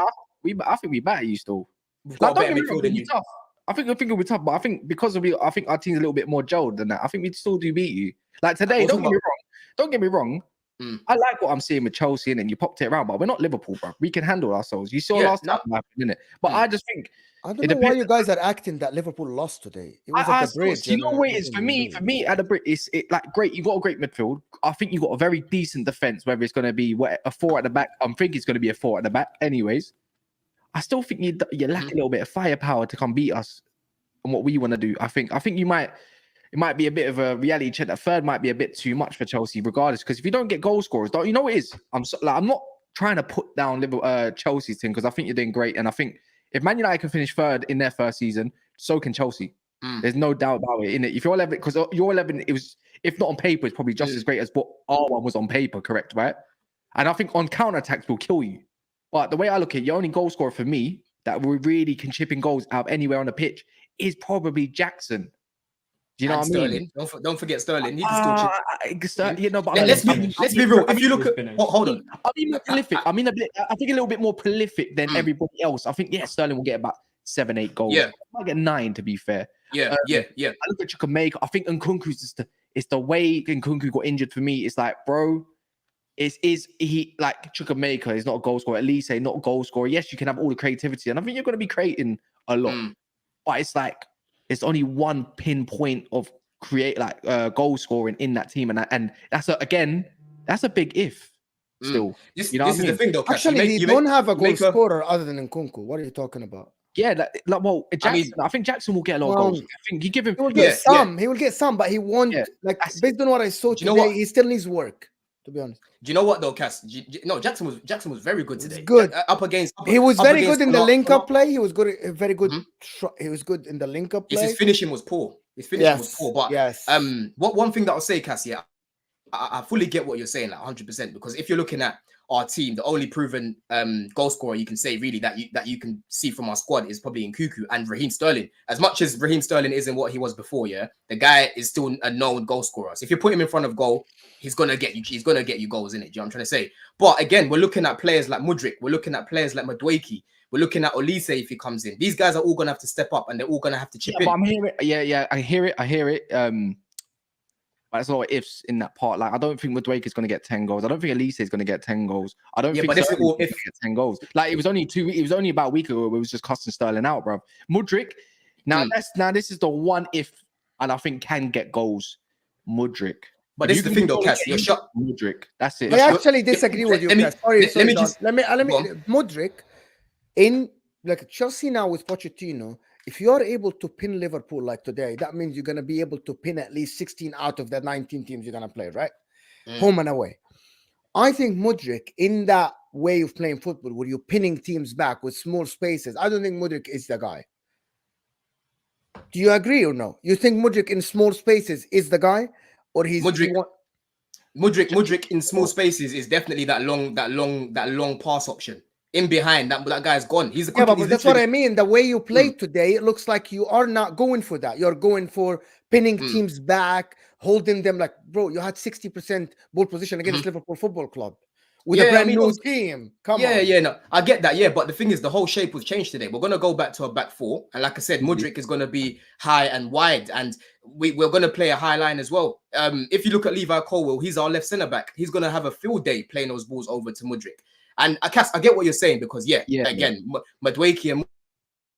I think we better you still. We've got a better midfield than you. Tough. I think it'll be tough, but I think because I think our team's a little bit more gelled than that. I think we'd still do beat you. Like today, don't get me wrong. I like what I'm seeing with Chelsea, and you popped it around, but we're not Liverpool, bro. We can handle ourselves. You saw last time, didn't it? But I just think I don't know why you guys are acting that Liverpool lost today. It was at the bridge. You know what it is for me at the bridge. It's like great. You got a great midfield. I think you got a very decent defense. Whether it's going to be a 4 at the back, I'm thinking it's going to be a 4 at the back. Anyways, I still think you lack a little bit of firepower to come beat us and what we want to do. I think you might. It might be a bit of a reality check. That 3rd might be a bit too much for Chelsea, regardless. Because if you don't get goal scorers, you know what it is? I'm not trying to put down Chelsea's team, because I think you're doing great, and I think if Man United can finish 3rd in their first season, so can Chelsea. There's no doubt about it. If you're 11, because your 11, it was, if not on paper, it's probably just as great as what our one was on paper. Correct, right? And I think on counter-attacks will kill you. But the way I look at it, your only goal scorer for me that really can chip in goals out of anywhere on the pitch is probably Jackson. Do you know what I mean? Don't forget Sterling. He can still chip. But let's be real. If you look at, hold on, I mean, more prolific. I think a little bit more prolific than everybody else. I think Sterling will get about 7-8 goals. Yeah, I might get 9 to be fair. Yeah. I look at Chukwuemeka. I think Nkunku's it's the way Nkunku got injured for me. It's like, bro, is he like Chukwuemeka is not a goal scorer? At least not a goal scorer. Yes, you can have all the creativity, and I think you're going to be creating a lot. But it's like, it's only one pinpoint of goal scoring in that team, and that's a big if. Still, this is the thing though. Actually, you don't have a goal scorer other than Nkunku. What are you talking about? Yeah, Jackson. I think Jackson will get a lot of goals. I think you give him. He will get some. He will get some, but he won't. Based on what I saw today, he still needs work. to be honest. Do you know what though, Cass? No, Jackson was very good He was today. good. Up against. He was up very against good in the Connor- link-up Connor. play. He was good, very good. Mhm. He was good in the link-up His play. finishing was poor. His finishing was Yes, poor. But yes. what one thing that I'll say, Cass, yeah, I fully get what you're saying, like 100%. Because if you're looking at our team, the only proven goal scorer you can say really that you can see from our squad is probably Nkuku and Raheem Sterling. As much as Raheem Sterling isn't what he was before, yeah, the guy is still a known goal scorer. So if you put him in front of goal, he's gonna get you. He's gonna get you goals in it. Do you know what I'm trying to say? But again, we're looking at players like Mudryk. We're looking at players like Madueke. We're looking at Olise if he comes in. These guys are all gonna have to step up, and they're all gonna have to chip in. But I'm hearing, I hear it. But there's a lot of ifs in that part. Like, I don't think Madueke is going to get 10 goals. I don't think Elise is going to get 10 goals. I don't think but this is Sterling's all gonna get 10 goals. Like, it was only about a week ago where it was just cussing Sterling out, bro. Mudryk. Now this is the one if, and I think can get goals. Mudryk. But this is the thing, though, Cass. You're shot. Mudryk. That's it. I actually disagree with you, Cass. Sorry, let me Don. just let me go on. Mudryk in like Chelsea now with Pochettino. If you are able to pin Liverpool like today, that means you're going to be able to pin at least 16 out of the 19 teams you're going to play, right? Home and away. I think Mudryk, in that way of playing football, where you're pinning teams back with small spaces, I don't think Mudryk is the guy. Do you agree or no? You think Mudryk in small spaces is the guy? Or he's... Mudryk in small spaces is definitely that long pass option. In behind, that guy's gone. He's but that's what I mean. The way you played today, it looks like you are not going for that. You're going for pinning teams back, holding them like, bro, you had 60% ball position against Liverpool Football Club with a brand new team. Come on. No, I get that. Yeah, but the thing is, the whole shape was changed today. We're going to go back to a back four. And like I said, Mudryk is going to be high and wide. And we're going to play a high line as well. If you look at Levi Colwill, he's our left centre back. He's going to have a field day playing those balls over to Mudryk. And I get what you're saying because, Madueke and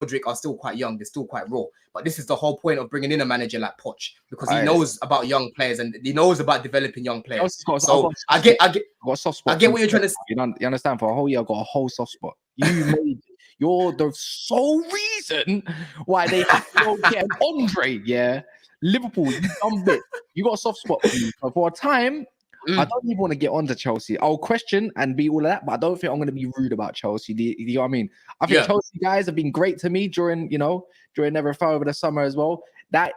Mudryk are still quite young. They're still quite raw. But this is the whole point of bringing in a manager like Poch because he knows about young players and he knows about developing young players. So I get what you're trying to say. You understand? For a whole year, I've got a whole soft spot. You're the sole reason why they don't get an Andre. Yeah, Liverpool, you dumb bit. You got a soft spot for me. But for a time, I don't even want to get onto Chelsea. I'll question and be all of that, but I don't think I'm going to be rude about Chelsea. Do you know what I mean? I think Chelsea guys have been great to me during Never Fell over the summer as well. Man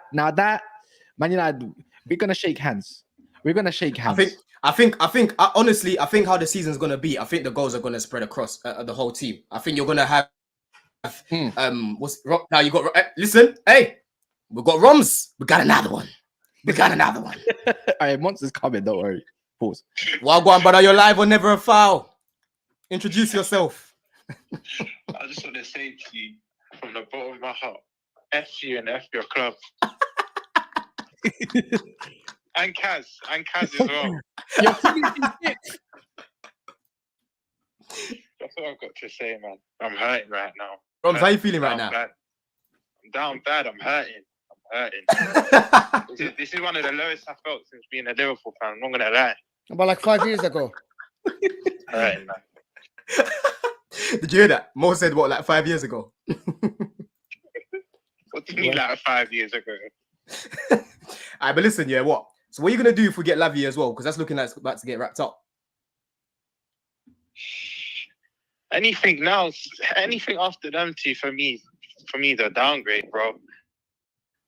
United, we're going to shake hands. We're going to shake hands. I think honestly, I think how the season's going to be, I think the goals are going to spread across the whole team. I think you're going to have, now you got, listen, hey, we've got Roms. We got another one. All right, Monster's coming, don't worry. Pause. Wagwan, brother, you're live on Never a Foul. Introduce yourself. I just want to say to you from the bottom of my heart, F you and F your club. and Kaz as well. That's what I've got to say, man. I'm hurting right now. Roms, how you feeling right now? Bad. I'm down bad. I'm hurting. This is one of the lowest I felt since being a Liverpool fan. I'm not gonna lie. About like 5 years ago. Right, man. Did you hear that? Mo said what, like 5 years ago? What do you mean, like 5 years ago? Alright, but listen, what? So what are you gonna do if we get Lavia as well? Because that's looking like it's about to get wrapped up. Anything after them two for me, the downgrade, bro.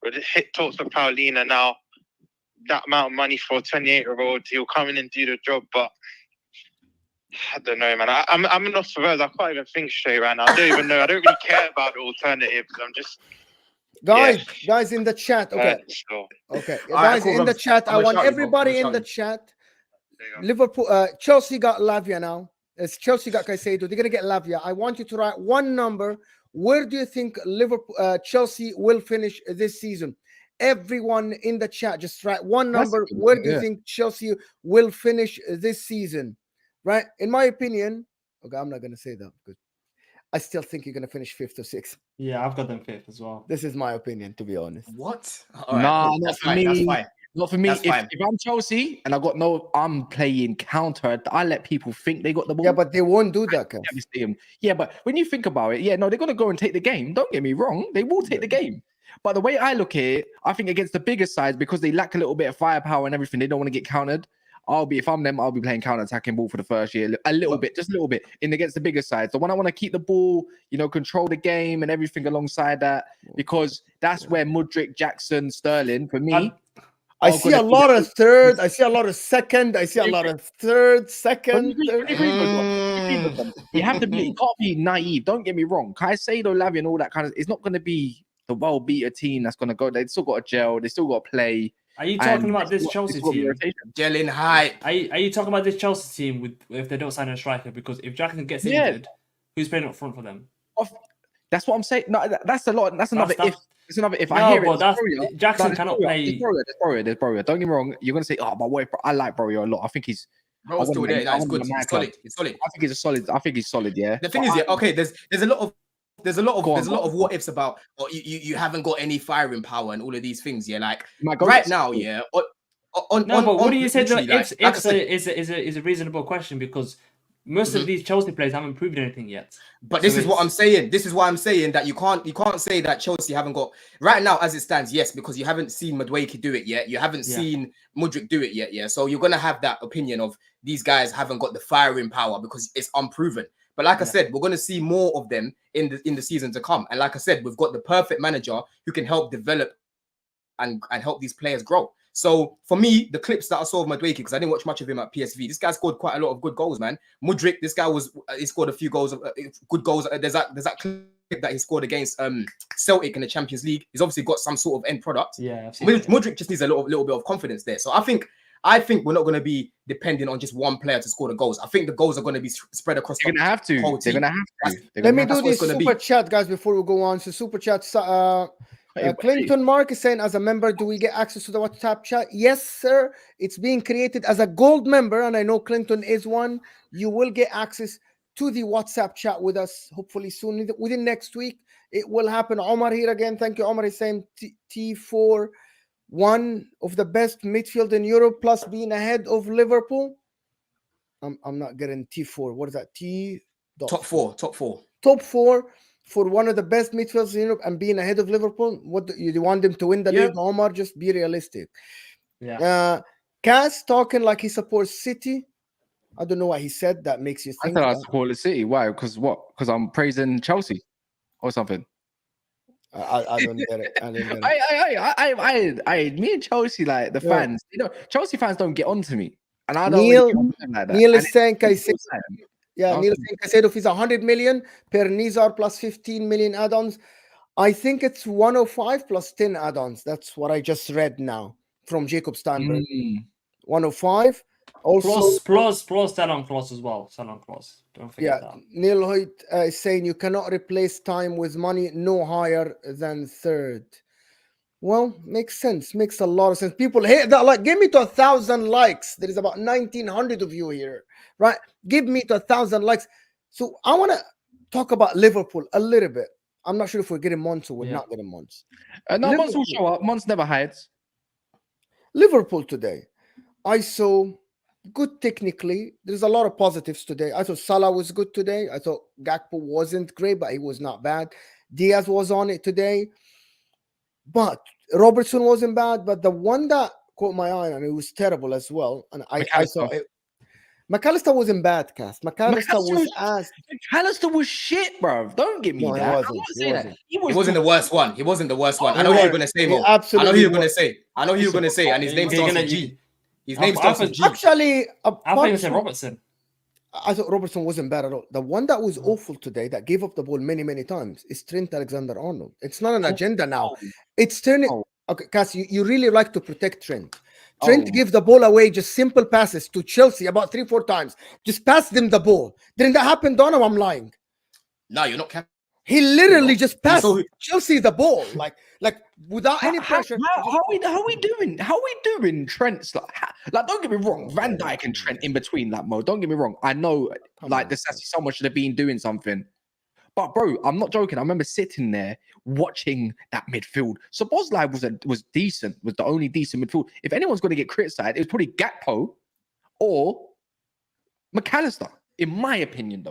But hit talks of Paulina now. That amount of money for a 28-year-old, he'll come in and do the job. But I don't know, man. I'm lost for words. I can't even think straight right now. I don't even know. I don't really care about the alternatives. I'm just guys in the chat. Okay. Guys in the chat. I want everybody in the chat. Liverpool, Chelsea got Lavia now. It's Chelsea got Caicedo. They're gonna get Lavia. I want you to write one number. Where do you think Chelsea will finish this season? Everyone in the chat, just write one number. Where do you think Chelsea will finish this season? Right? In my opinion, okay, I'm not going to say that because I still think you're going to finish 5th or 6th. Yeah, I've got them 5th as well. This is my opinion, to be honest. What? Nah, not for me. That's fine. Not for me. If I'm Chelsea and I'm playing counter, I let people think they got the ball. Yeah, but they won't do that. Yeah, but when you think about it, they're going to go and take the game. Don't get me wrong. They will take the game. But the way I look at it, I think against the bigger sides, because they lack a little bit of firepower and everything, they don't want to get countered. if I'm them, I'll be playing counter-attacking ball for the first year, a little bit, just a little bit, in against the bigger sides. The one I want to keep the ball, control the game and everything alongside that, because that's where Mudryk, Jackson, Sterling, for me, I see a lot of third. I see a lot of second. I see a lot of third, second. Third. You have to be. You can't be naive. Don't get me wrong. Caicedo, LAVIA, and all that kind of. It's not going to be the well-beater team that's going to go. They still got to gel. They still got to play. Are you talking about this Chelsea team? Gelling hype. Are you talking about this Chelsea team with if they don't sign a striker? Because if Jackson gets injured, who's playing up front for them? That's what I'm saying. No, that's a lot. That's another if. It's another if. No, I hear but it. Jackson cannot play. There's Broja. Don't get me wrong. You're gonna say, "Oh, my boy, I like Broja a lot. I think he's." Bro's still there. That's good. It's solid. It's solid. I think he's solid. Yeah. The thing is, okay. There's a lot of what ifs about. Or you haven't got any firing power and all of these things. Yeah, like right now. Yeah. But what do you say? Ifs is a reasonable question because most of these Chelsea players haven't proven anything yet. But this is what I'm saying. This is why I'm saying that you can't say that Chelsea haven't got right now as it stands. Yes, because you haven't seen Madueke do it yet. You haven't seen Mudryk do it yet. Yeah, so you're gonna have that opinion of these guys haven't got the firing power because it's unproven. But like I said, we're gonna see more of them in the season to come. And like I said, we've got the perfect manager who can help develop and help these players grow. So for me, the clips that I saw of Madueke, because I didn't watch much of him at PSV, this guy scored quite a lot of good goals, man. Mudryk, this guy he scored a few goals, good goals. There's that clip that he scored against Celtic in the Champions League. He's obviously got some sort of end product. Yeah, Mudryk just needs a little bit of confidence there. So I think we're not going to be depending on just one player to score the goals. I think the goals are going to be spread across. They're going to have to. They're going to have to. Let me do this super chat, guys, before we go on. So super chat. Clinton Mark is saying, as a member, do we get access to the WhatsApp chat? Yes, sir. It's being created as a gold member, and I know Clinton is one. You will get access to the WhatsApp chat with us, hopefully soon, within next week. It will happen. Omar here again. Thank you, Omar. Is saying T4, one of the best midfield in Europe, plus being ahead of Liverpool. I'm not getting T4. What is that? Top four. Top four. For one of the best midfielders in Europe and being ahead of Liverpool, what do you want them to win the league? Omar, just be realistic. Yeah. Cass talking like he supports City. I don't know what he said that makes you think. I thought I support City. Why? Because what? Because I'm praising Chelsea or something. I don't get it. Me and Chelsea, like the fans, Chelsea fans don't get on to me, and I don't. Neil is saying Caicedo. Yeah, Neil is saying Caicedo fees 100 million per Nizar plus 15 million add-ons. I think it's 105 plus 10 add-ons. That's what I just read now from Jacob Steinberg. 105. Also plus sell-on clause as well. Sell-on clause. Don't forget that. Neil Hoyt is saying you cannot replace time with money no higher than third. Well, makes sense. Makes a lot of sense. People hate that. Like, give me to 1,000 likes. There is about 1,900 of you here, right? Give me to 1,000 likes. So I want to talk about Liverpool a little bit. I'm not sure if we're getting Mons or we're not getting Mons. No, Mons will show up. Mons never hides. Liverpool today, I saw good technically. There's a lot of positives today. I thought Salah was good today. I thought Gakpo wasn't great, but he was not bad. Diaz was on it today. But Robertson wasn't bad. But the one that caught my eye, and it was terrible as well. And I thought McAllister wasn't bad, Cass. McAllister was shit, bro. Don't give me that. He wasn't the worst one. He wasn't the worst one. I know who you're gonna say, Mo. I know who you're gonna say. And his name starts with G. His name starts with G. Actually, I thought you said Robertson. I thought Robertson wasn't bad at all. The one that was awful today, that gave up the ball many, many times, is Trent Alexander-Arnold. It's not an agenda now. It's turning. Okay, Cass, you really like to protect Trent. Trent gave the ball away, just simple passes to Chelsea about 3-4 times. Just pass them the ball. Didn't that happen, Dono? I'm lying. No, you're not. He literally just passed Chelsea the ball, like without any pressure. How are we doing? How are we doing? Trent's like don't get me wrong. Van Dijk and Trent in between that mode. Don't get me wrong. I know someone should have been doing something. But bro, I'm not joking. I remember sitting there watching that midfield. So Szoboszlai was decent, was the only decent midfield. If anyone's going to get criticized, it was probably Gakpo or McAllister. In my opinion,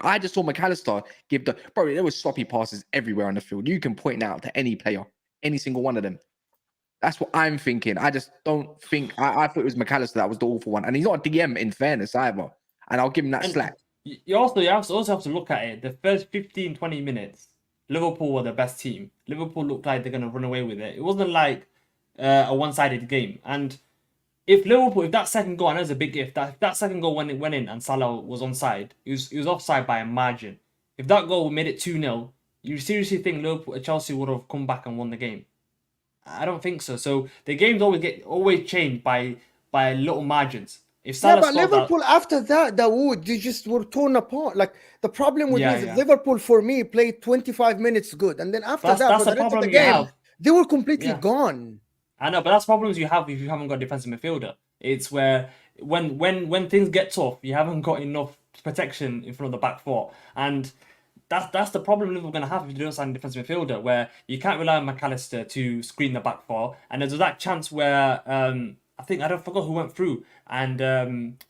I just saw McAllister give there was sloppy passes everywhere on the field. You can point out to any player, any single one of them. That's what I'm thinking. I just don't think. I thought it was McAllister that was the awful one, and he's not a DM in fairness either. And I'll give him that And slack. you also have to look at it. The first 15, 20 minutes, Liverpool were the best team. Liverpool looked like they're going to run away with it. It wasn't like a one-sided game. And if that second goal, I know it's a big if that second goal went in and Salah was onside, he was offside by a margin. If that goal made it 2-0, you seriously think Chelsea would have come back and won the game? I don't think so. So the games always change by little margins. If Salah but Liverpool after that, they just were torn apart. Like the problem with me is Liverpool for me played 25 minutes good, and then after that, for the rest of the game, they were completely gone. I know, but that's problems you have if you haven't got a defensive midfielder. It's where when things get tough, you haven't got enough protection in front of the back four, and that's the problem Liverpool going to have if you don't sign a defensive midfielder, where you can't rely on McAllister to screen the back four. And there's that chance where I forgot who went through, and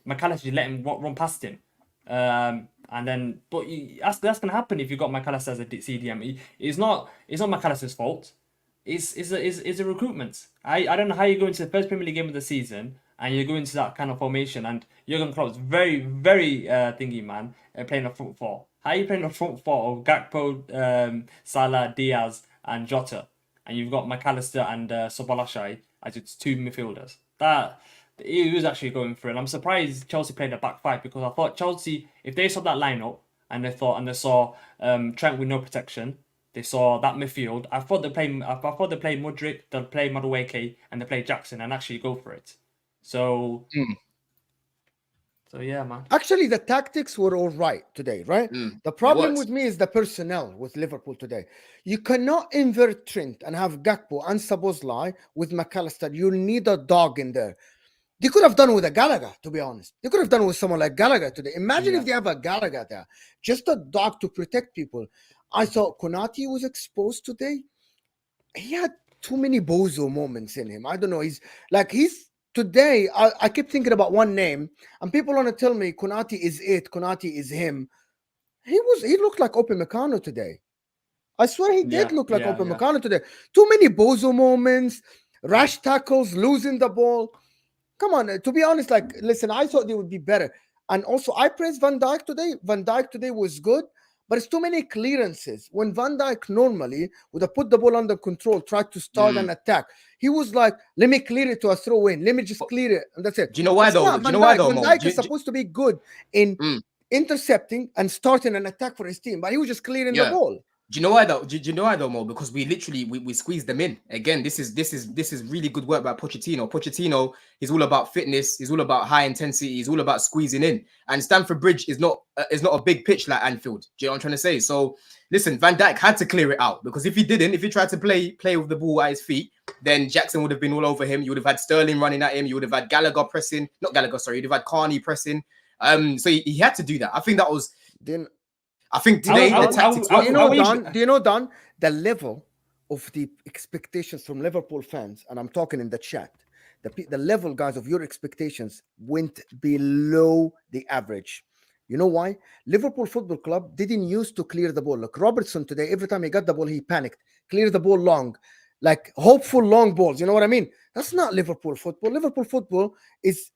McAllister let him run past him. And then, but that's going to happen if you've got McAllister as a CDM. It's not McAllister's fault. It's a recruitment. I don't know how you go into the first Premier League game of the season and you go into that kind of formation, and Jurgen Klopp's very, very thingy man playing a front four. How are you playing a front four of Gakpo, Salah, Diaz, and Jota, and you've got McAllister and Soboslai as its two midfielders? That he was actually going for it. And I'm surprised Chelsea played a back five, because I thought Chelsea, if they saw that lineup and they saw Trent with no protection, they saw that midfield, I thought they play Mudryk, they'll play Madueke, and they play Jackson and actually go for it. So yeah, man. Actually, the tactics were all right today, right? The problem with me is the personnel with Liverpool today. You cannot invert Trent and have Gakpo and Szoboszlai with McAllister. You'll need a dog in there. They could have done with a Gallagher, to be honest. They could have done with someone like Gallagher today. Imagine if they have a Gallagher there. Just a dog to protect people. I thought Konate was exposed today. He had too many bozo moments in him. I don't know. Today, I keep thinking about one name, and people want to tell me Konate is it, Konate is him. He looked like Upamecano today. I swear he did look like Upamecano today. Too many bozo moments, rash tackles, losing the ball. Come on, to be honest, listen, I thought they would be better. And also, I praised Van Dijk today. Van Dijk today was good, but it's too many clearances. When Van Dijk normally would have put the ball under control, tried to start an attack, he was like, let me clear it to a throw in. Let me just clear it. And that's it. Do you know why though? Van Dijk is supposed to be good in intercepting and starting an attack for his team, but he was just clearing the ball. Do you know why though? Do you know why though, Mo? Because we squeezed them in. Again, this is really good work by Pochettino. Pochettino is all about fitness. He's all about high intensity. He's all about squeezing in. And Stamford Bridge is not a big pitch like Anfield. Do you know what I'm trying to say? So listen, Van Dijk had to clear it out, because if he tried to play with the ball at his feet, then Jackson would have been all over him. You would have had Sterling running at him. You would have had Gallagher pressing. Not Gallagher, sorry. You'd have had Carney pressing. So he had to do that. I think that was. I think today the tactics. Do you know, Don, the level of the expectations from Liverpool fans, and I'm talking in the chat, the level, guys, of your expectations went below the average. You know why? Liverpool Football Club didn't used to clear the ball. Look, Robertson today, every time he got the ball, he panicked. Clear the ball long, like hopeful long balls. You know what I mean? That's not Liverpool football. Liverpool football is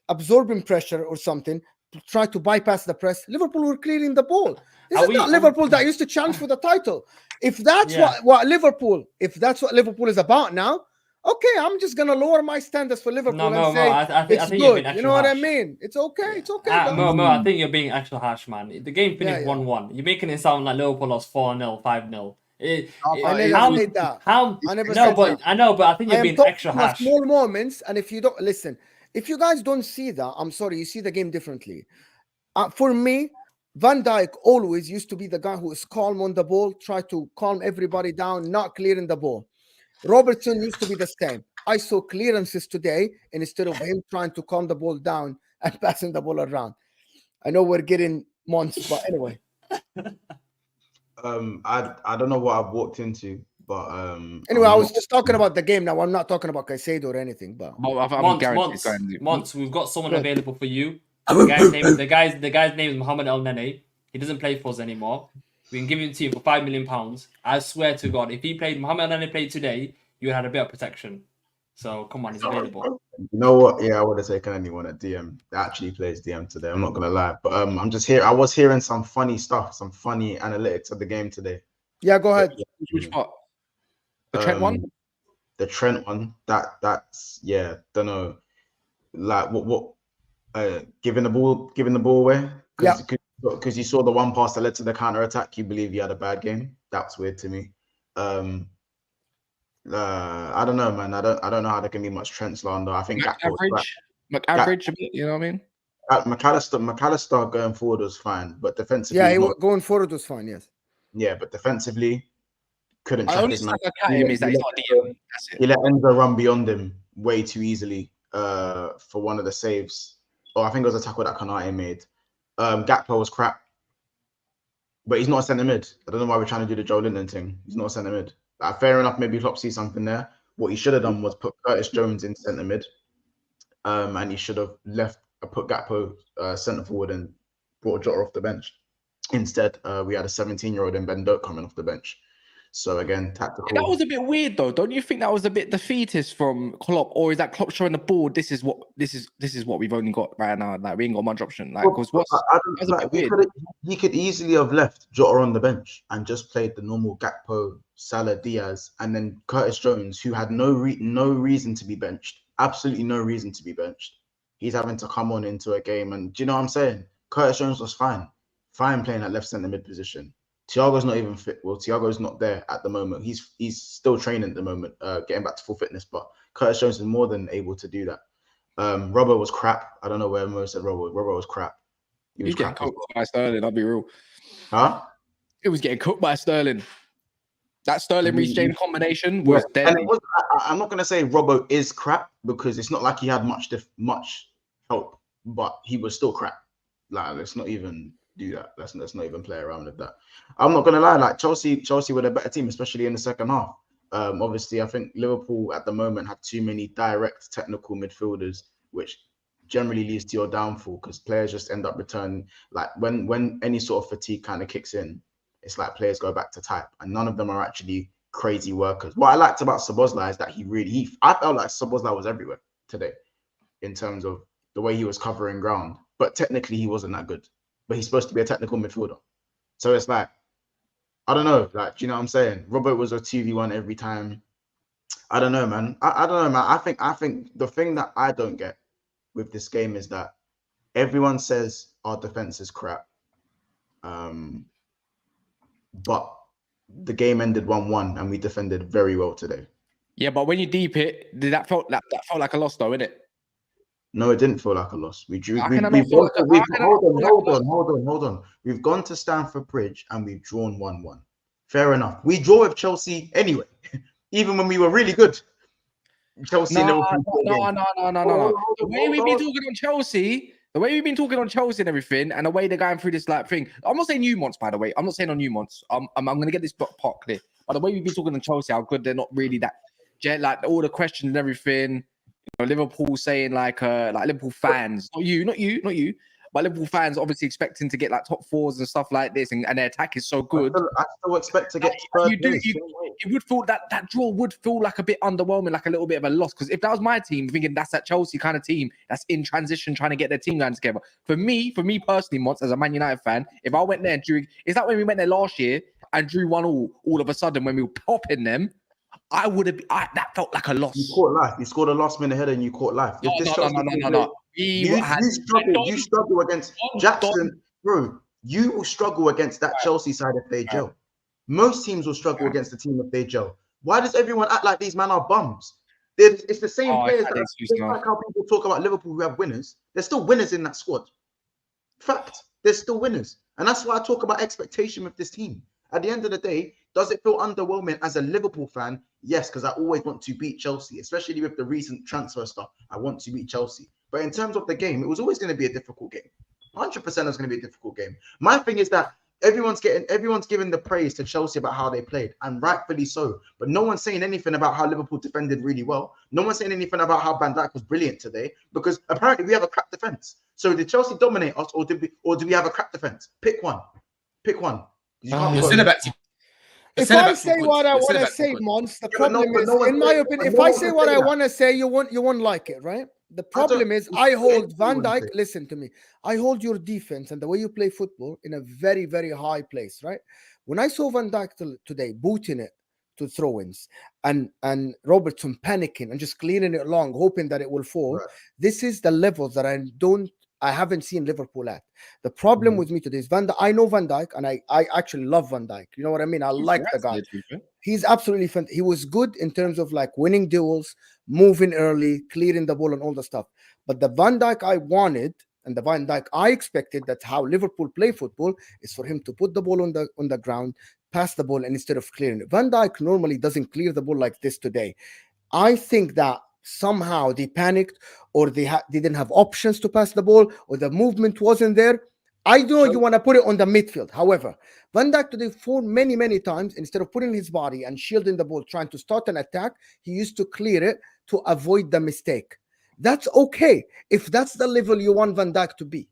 absorbing pressure or something, to try to bypass the press. Liverpool were clearing the ball. This is not Liverpool that used to challenge for the title. If that's what Liverpool is about now, okay, I'm just gonna lower my standards for Liverpool and say it's good. You know what I mean? It's okay. It's okay. Mo, I think you're being extra harsh, man. The game finished 1-1. You're making it sound like Liverpool lost 4-0, 5-0. I know, but I think you're being extra harsh. Small moments, and if you don't listen. If you guys don't see that, I'm sorry, you see the game differently. For me, Van Dijk always used to be the guy who is calm on the ball, try to calm everybody down, not clearing the ball. Robertson used to be the same. I saw clearances today instead of him trying to calm the ball down and passing the ball around. I know we're getting months, but anyway. I don't know what I've walked into. But anyway, I was just talking about the game now. I'm not talking about Caicedo or anything. But Months, we've got someone available for you. The guy's name is Mohamed El Nene. He doesn't play for us anymore. We can give him to you for £5 million. I swear to God, if Mohamed El Nene played today, you would have had a bit of protection. So come on, he's available. You know what? Yeah, I would have taken anyone at DM that actually plays DM today. I'm not gonna lie, but I'm just here. I was hearing some funny stuff, some funny analytics of the game today. Yeah, go ahead. Which part? The Trent one? The Trent one. That's yeah. Don't know. Like what? Giving the ball away. Because you saw the one pass that led to the counter attack. You believe you had a bad game. That's weird to me. I don't know, man. I don't know how there can be much Trent slander. I think Average a bit, you know what I mean? McAllister going forward was fine, but defensively, Yeah, going forward was fine. Yes. yeah, but defensively couldn't I track only his man. stuck at him is that he's not DM. That's it. He let Enzo run beyond him way too easily for one of the saves. Oh, I think it was a tackle that Konate made. Gakpo was crap, but he's not a centre mid. I don't know why we're trying to do the Joe Linton thing. He's not a centre mid. Fair enough, maybe Klopp sees something there. What he should have done was put Curtis Jones in centre mid, and he should have put Gakpo centre forward and brought Jota off the bench. Instead, we had a 17-year-old in Ben Doak coming off the bench. So again, tactical. That was a bit weird though. Don't you think that was a bit defeatist from Klopp, or is that Klopp showing the board? This is what we've only got right now. Like we ain't got much option. Like because he could easily have left Jota on the bench and just played the normal Gakpo, Salah, Diaz, and then Curtis Jones, who had no reason to be benched. Absolutely no reason to be benched. He's having to come on into a game, and do you know what I'm saying? Curtis Jones was fine playing at left centre mid position. Thiago's not even fit. Well, Thiago's not there at the moment. He's still training at the moment, getting back to full fitness. But Curtis Jones is more than able to do that. Robert was crap. I don't know where Mo said Robert. Robert was crap. He was getting cooked by Sterling. I'll be real. Huh? It was getting cooked by Sterling. That Sterling Reece James combination was dead. I'm not gonna say Robbo is crap because it's not like he had much help, but he was still crap. Like let's not even do that. Let's not even play around with that. I'm not gonna lie. Like Chelsea were a better team, especially in the second half. Obviously, I think Liverpool at the moment have too many direct technical midfielders, which generally leads to your downfall because players just end up returning. Like when any sort of fatigue kind of kicks in, it's like players go back to type, and none of them are actually crazy workers. What I liked about Szoboszlai is that I felt like Szoboszlai was everywhere today in terms of the way he was covering ground, but technically he wasn't that good. But he's supposed to be a technical midfielder. So it's like, I don't know, like, do you know what I'm saying? Robert was a 2v1 every time. I don't know, man. I don't know, man. I think the thing that I don't get with this game is that everyone says our defense is crap. But the game ended 1-1 and we defended very well today. Yeah, but when you deep it, that felt like a loss though, innit? No, it didn't feel like a loss. We drew. Hold on. We've gone to Stamford Bridge and we've drawn 1-1. Fair enough. We draw with Chelsea anyway, even when we were really good. Chelsea. No. The way we've been talking on Chelsea and everything, and the way they're going through this like thing. I'm not saying Newmont's, by the way. I'm not saying on Newmont's. I'm going to get this part clear. But the way we've been talking on Chelsea, how good they're not really that. Like all the questions and everything. Liverpool saying like Liverpool fans, not you, but Liverpool fans obviously expecting to get like top fours and stuff like this, and their attack is so good. I still expect to get third place. It would feel that draw would feel like a bit underwhelming, like a little bit of a loss. Because if that was my team, thinking that's that Chelsea kind of team that's in transition, trying to get their team going together. For me personally, Mods, as a Man United fan, if I went there and drew, it's like when we went there last year and drew 1-1 all of a sudden when we were popping them. I would have. That felt like a loss. You caught life. You scored a last-minute header and you caught life. No. You struggle against Jackson, bro. You will struggle against that Chelsea side if they gel. Most teams will struggle against the team if they gel. Why does everyone act like these men are bums? It's the same players. It's like how people talk about Liverpool who have winners. There's still winners in that squad. Fact, there's still winners, and that's why I talk about expectation with this team. At the end of the day, does it feel underwhelming as a Liverpool fan? Yes, because I always want to beat Chelsea, especially with the recent transfer stuff. I want to beat Chelsea. But in terms of the game, it was always going to be a difficult game. 100% was going to be a difficult game. My thing is that everyone's giving the praise to Chelsea about how they played, and rightfully so. But no one's saying anything about how Liverpool defended really well. No one's saying anything about how Van Dijk was brilliant today, because apparently we have a crap defense. So did Chelsea dominate us, or do we have a crap defense? Pick one. You can't. If centre I backs were say good. what I The want centre to backs were say, good. Mons, the Yeah, but problem but is, no one in my said- opinion, but if no I one say can what say I that. want to say, you won't like it, right? The problem is, I hold Van anyone Dijk. say. Listen to me. I hold your defense and the way you play football in a very, very high place, right? When I saw Van Dijk today booting it to throw-ins and Robertson panicking and just clearing it along, hoping that it will fall, Right. this is the levels that I haven't seen Liverpool at. The problem Mhm. with me today is I know Van Dijk, and I actually love Van Dijk. You know what I mean? I like the guy. He's absolutely fantastic. He was good in terms of like winning duels, moving early, clearing the ball, and all the stuff. But the Van Dijk I wanted and the Van Dijk I expected, that's how Liverpool play football, is for him to put the ball on the ground, pass the ball, and instead of clearing it. Van Dijk normally doesn't clear the ball like this today. I think that somehow they panicked, or they didn't have options to pass the ball, or the movement wasn't there. I know you want to put it on the midfield. However, Van Dijk today, for many, many times, instead of putting his body and shielding the ball, trying to start an attack, he used to clear it to avoid the mistake. That's okay if that's the level you want Van Dijk to be.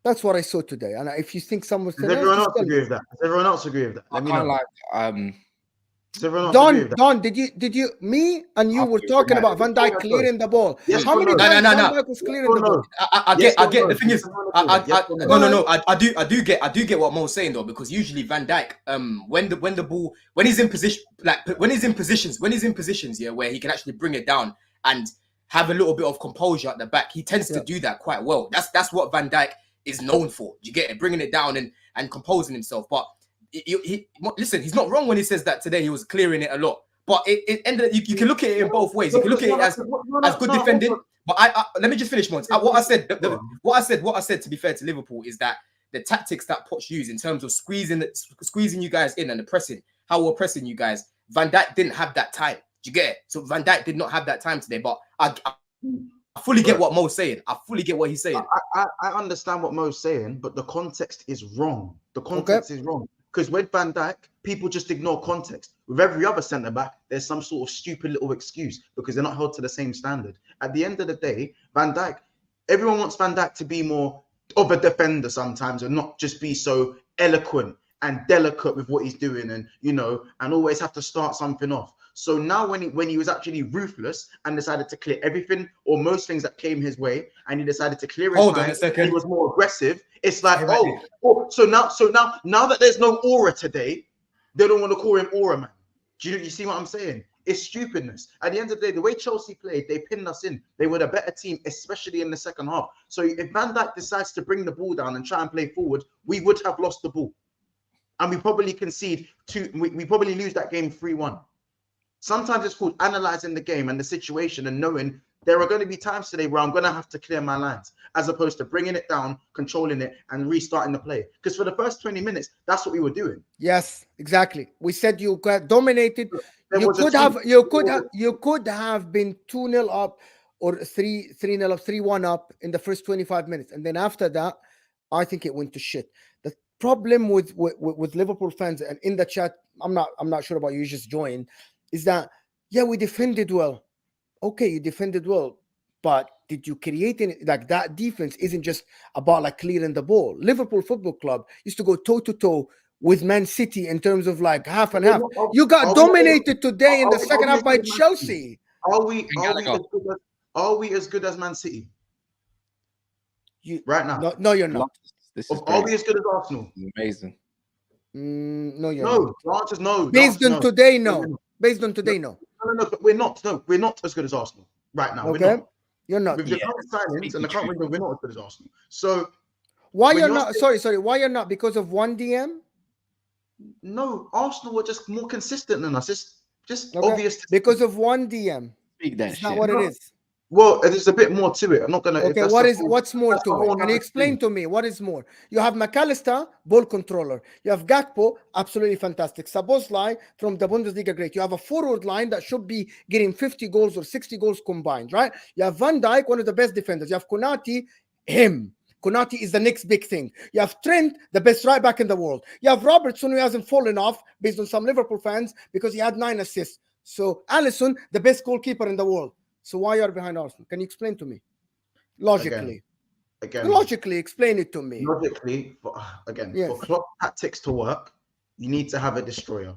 That's what I saw today. And if you think someone's Does everyone else agree with that? Does everyone else agree with that? Let me know. Does everyone else agree with that? Don, did you, me and you were talking about Van Dijk clearing the ball. Yes How or many no? times No. Van Dijk was clearing the ball? I Yes get. or no? The thing is, Yes or no? no. I do get what Mo's saying though, because usually Van Dijk, when the ball, when he's in position, yeah, where he can actually bring it down and have a little bit of composure at the back, he tends to do that quite well. That's what Van Dijk is known for. You get it, bringing it down and composing himself. But listen, he's not wrong when he says that today he was clearing it a lot. But it ended. You can look at it in both ways. You can look at it as good defending. But I let me just finish once. What I said, what I said, to be fair to Liverpool, is that the tactics that Poch used in terms of squeezing you guys in and the pressing, how we're pressing you guys, Van Dijk didn't have that time. Do you get it? So Van Dijk did not have that time today. But I fully get what Mo's saying. I fully get what he's saying. I understand what Mo's saying, but the context is wrong. The context is wrong. Because with Van Dijk, people just ignore context. With every other centre back, there's some sort of stupid little excuse because they're not held to the same standard. At the end of the day, Van Dijk, everyone wants Van Dijk to be more of a defender sometimes, and not just be so eloquent and delicate with what he's doing, and and always have to start something off. So now when he was actually ruthless and decided to clear everything or most things that came his way, and he decided to clear his Hold on a second. he was more aggressive. It's like, so now that there's no aura today, they don't want to call him Aura Man. Do you see what I'm saying? It's stupidness. At the end of the day, the way Chelsea played, they pinned us in. They were the better team, especially in the second half. So if Van Dijk decides to bring the ball down and try and play forward, we would have lost the ball. And we probably concede we probably lose that game 3-1. Sometimes it's called analyzing the game and the situation and knowing there are going to be times today where I'm going to have to clear my lines, as opposed to bringing it down, controlling it, and restarting the play. Because for the first 20 minutes, that's what we were doing. Yes, exactly. We said you got dominated. You could have been 2-0 up or 3-0 up, 3-1 up in the first 25 minutes. And then after that, I think it went to shit. The problem with Liverpool fans, and in the chat, I'm not sure about you just joined, is that we defended well. Okay, you defended well, but did you create any, like, that defense isn't just about like clearing the ball. Liverpool Football Club used to go toe to toe with Man City in terms of like half and half. You got dominated today in the second half by Chelsea. Are we as good as Man City? Right now? No, you're not. Are we as good as Arsenal? Amazing. No, you're not. not. The answer is no. Based on today, no. Based on today, no. No, but we're not. No, we're not as good as Arsenal right now. Okay, we're not. You're not. With the current signings and the current window, we're not as good as Arsenal. So why you're not? Sorry. Why you're not? Because of one DM? No, Arsenal were just more consistent than us. It's just obvious. Because of one DM. That's not what it is. Well, there's a bit more to it. I'm not gonna. Okay, what's more to it? Can you explain to me what is more? You have McAllister, ball controller. You have Gakpo, absolutely fantastic. Szoboszlai from the Bundesliga, great. You have a forward line that should be getting 50 goals or 60 goals combined, right? You have Van Dijk, one of the best defenders. You have Konate, him. Konate is the next big thing. You have Trent, the best right back in the world. You have Robertson, who hasn't fallen off, based on some Liverpool fans, because he had 9 assists. So Alisson, the best goalkeeper in the world. So why are you behind Arsenal? Can you explain to me? Logically. Again. Logically, explain it to me. Logically, for Klopp tactics to work, you need to have a destroyer,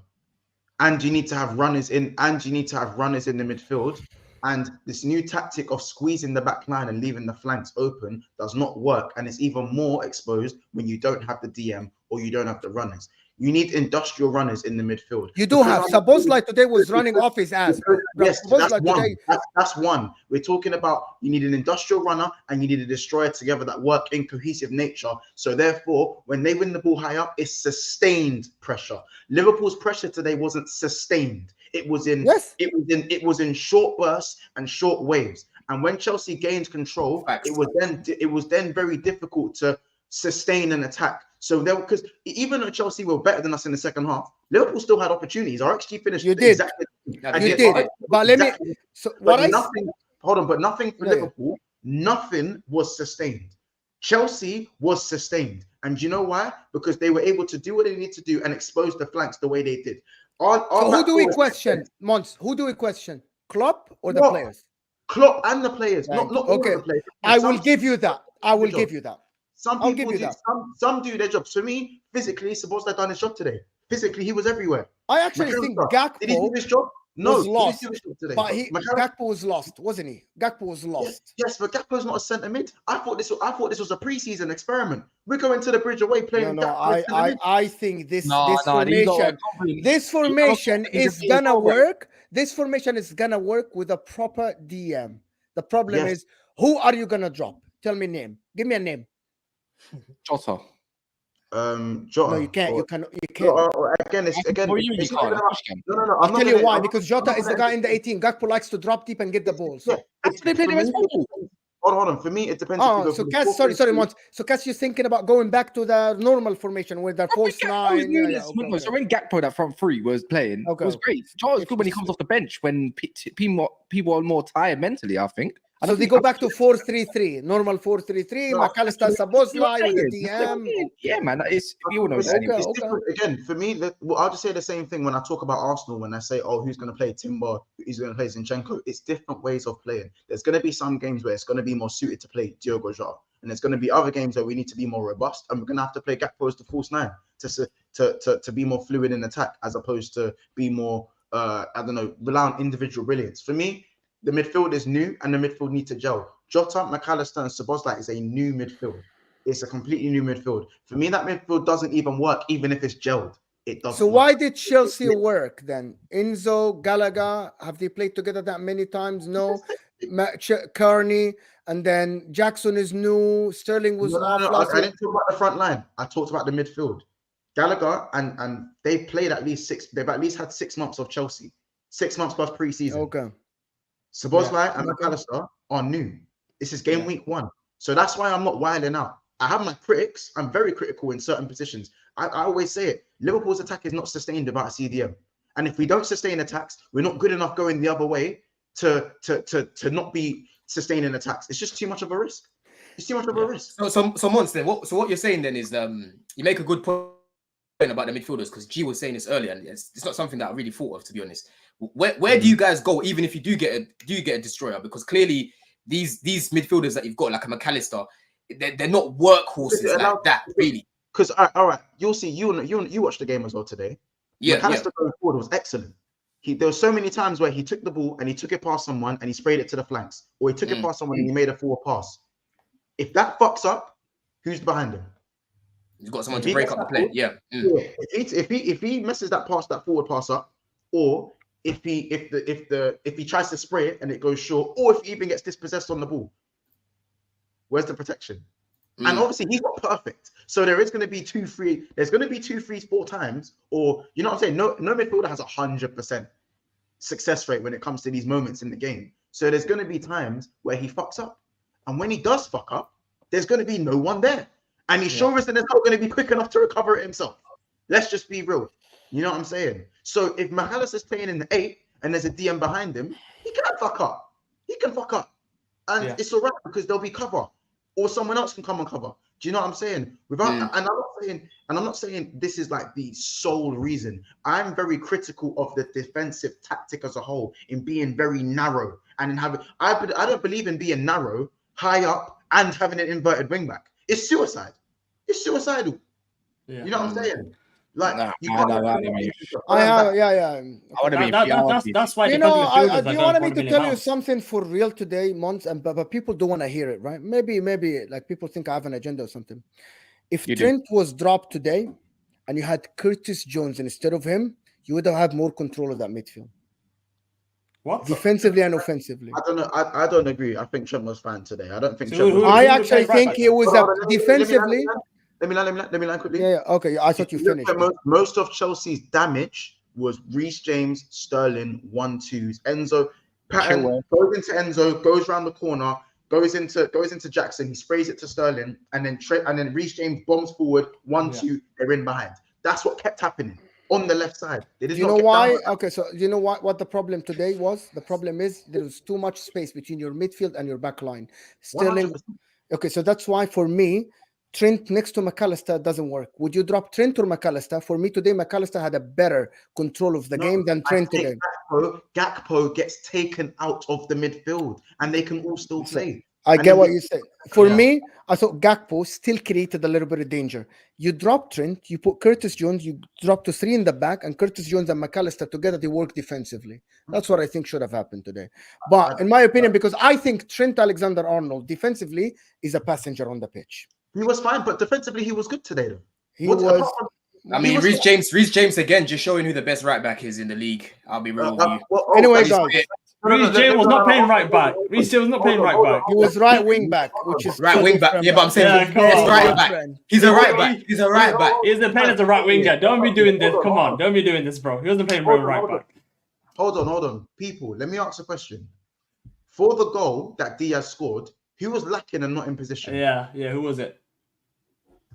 and you need to have runners in, and you need to have runners in the midfield. And this new tactic of squeezing the back line and leaving the flanks open does not work, and it's even more exposed when you don't have the DM or you don't have the runners. You need industrial runners in the midfield. You do have. Szoboszlai today was running off his ass. Yes, that's Szoboszlai one. today. That's one. We're talking about you need an industrial runner and you need a destroyer together that work in cohesive nature. So therefore, when they win the ball high up, it's sustained pressure. Liverpool's pressure today wasn't sustained. It was in it was in short bursts and short waves. And when Chelsea gained control, it was then very difficult to sustain an attack. So there, because even though Chelsea were better than us in the second half, Liverpool still had opportunities. Our XG finished exactly. You did. But let me. So what nothing. Hold on, but nothing for Liverpool. Nothing was sustained. Chelsea was sustained, and you know why? Because they were able to do what they need to do and expose the flanks the way they did. So who do we question, Mons? Who do we question? Klopp or the players? Klopp and the players. Not all of the players. I will give you that. I will give you that. Some people do. Some do their jobs. For me, physically, Szoboszlai done his job today. Physically, he was everywhere. I actually think Gakpo did he do his job? No, was lost. He didn't do his job today. But Gakpo was lost, wasn't he? Gakpo was lost. Yes, but Gakpo's not a centre mid. I thought this was a pre-season experiment. We're going to the bridge away playing. I think this formation is gonna work. This formation is gonna work with a proper DM. The problem is, who are you gonna drop? Tell me name. Give me a name. Jota. Jota. No, you can't. You can't. Again. No. I'll tell you why. Because Jota is the guy in the 18. Gakpo likes to drop deep and get the ball. So they play the best football. Hold on. For me, it depends. So Cass, sorry, Mons. So Cass, you're thinking about going back to the normal formation with the false nine. So when Gakpo, that front three, was playing, it was great. Jota's good when he comes off the bench when people are more tired mentally, I think. So they go back to 4-3-3, normal 4-3-3. McAllister, Szoboszlai with the DM. Yeah, man, it's you all know. Again, for me, I'll just say the same thing when I talk about Arsenal. When I say, "Oh, who's going to play Timber? Who's going to play Zinchenko?" It's different ways of playing. There's going to be some games where it's going to be more suited to play Diogo Jota, and there's going to be other games where we need to be more robust, and we're going to have to play Gakpo as the false nine to be more fluid in attack, as opposed to be more rely on individual brilliance. For me, the midfield is new, and the midfield needs to gel. Jota, McAllister, and Szoboszlai is a new midfield. It's a completely new midfield. For me, that midfield doesn't even work, even if it's gelled. It doesn't. So why did Chelsea work then? Enzo, Gallagher, have they played together that many times? No. Kearney, and then Jackson is new. Sterling was off last I didn't talk about the front line. I talked about the midfield. Gallagher and they played at least six. They've at least had 6 months of Chelsea. 6 months plus pre-season. Okay. Szoboszlai and McAllister are new. This is game week 1. So that's why I'm not wilding out. I have my critics. I'm very critical in certain positions. I always say it. Liverpool's attack is not sustained without a CDM. And if we don't sustain attacks, we're not good enough going the other way to not be sustaining attacks. It's just too much of a risk. It's too much of a risk. So Mons, then what you're saying then is you make a good point about the midfielders, because G was saying this earlier, and it's not something that I really thought of, to be honest. Where do you guys go, even if you do get a destroyer? Because clearly these midfielders that you've got, like a McAllister, they're not workhorses like that, really. Because all right, you'll see. You watched the game as well today. Yeah, McAllister going forward was excellent. There were so many times where he took the ball and he took it past someone and he sprayed it to the flanks, or he took it past someone and he made a forward pass. If that fucks up, who's behind him? He's got someone to break up the play. Yeah. If he messes that forward pass up, or if he tries to spray it and it goes short, or if he even gets dispossessed on the ball, where's the protection? And obviously he's not perfect, so there is going to be 2-3. There's going to be 2-3 4 times, or you know what I'm saying. No midfielder has 100% success rate when it comes to these moments in the game. So there's going to be times where he fucks up, and when he does fuck up, there's going to be no one there. And he sure isn't not going to be quick enough to recover it himself. Let's just be real. You know what I'm saying? So if McAllister's playing in the 8 and there's a DM behind him, he can fuck up. He can fuck up. And it's all right because there'll be cover. Or someone else can come and cover. Do you know what I'm saying? And I'm not saying this is like the sole reason. I'm very critical of the defensive tactic as a whole in being very narrow and in having. I don't believe in being narrow, high up, and having an inverted wing back. It's suicide. It's suicidal. Yeah. You know what I'm saying? Like, Nah, you I can't- know that, I mean, I have, yeah. I would have been That's why You defensive know, midfielders do are you going want for me £1 to million. tell you something for real today, Mons? But people don't want to hear it, right? Maybe like people think I have an agenda or something. If You do. Trent was dropped today and you had Curtis Jones instead of him, you would have had more control of that midfield, What? defensively and offensively. I don't know. I don't agree. I think Trent was fine today. I don't think So Trent was. who- I who would actually play right think back he then? was Hold on, defensively. Let me land quickly. Yeah, okay. I thought you finished. Most of Chelsea's damage was Reece James, Sterling, 1-2s. Enzo pattern Chilwell. goes into Enzo, goes round the corner, goes into Jackson. He sprays it to Sterling, and then Reece James bombs forward, 1-2. They're in behind. That's what kept happening on the left side. They did Do you not know get why? down. Okay, so you know what the problem today was? The problem is there was too much space between your midfield and your back line. Sterling. 100%. Okay, so that's why for me, Trent next to McAllister doesn't work. Would you drop Trent or McAllister? For me today, McAllister had a better control of the game than Trent today. Gakpo gets taken out of the midfield, and they can all still play. I And get then what we- you say. For me, I thought Gakpo still created a little bit of danger. You drop Trent, you put Curtis Jones, you drop to 3 in the back, and Curtis Jones and McAllister together, they work defensively. That's what I think should have happened today. But in my opinion, because I think Trent Alexander-Arnold defensively is a passenger on the pitch. He was fine, but defensively he was good today, though. He was. I mean, Reece James again, just showing who the best right back is in the league. I'll be real with you. Anyway, He's guys, fit. Reece James was not playing right back. Reece James was not playing right back. he was right wing back, which is Right wing back. Yeah, but I'm saying Yeah, he's come on. right back. He's a right back. He's a right back. He's the playing as a right winger. Don't be doing this. Come on, don't be doing this, bro. He wasn't playing right back. Hold on. People, let me ask a question. For the goal that Diaz scored, who was lacking and not in position? Yeah. Who was it?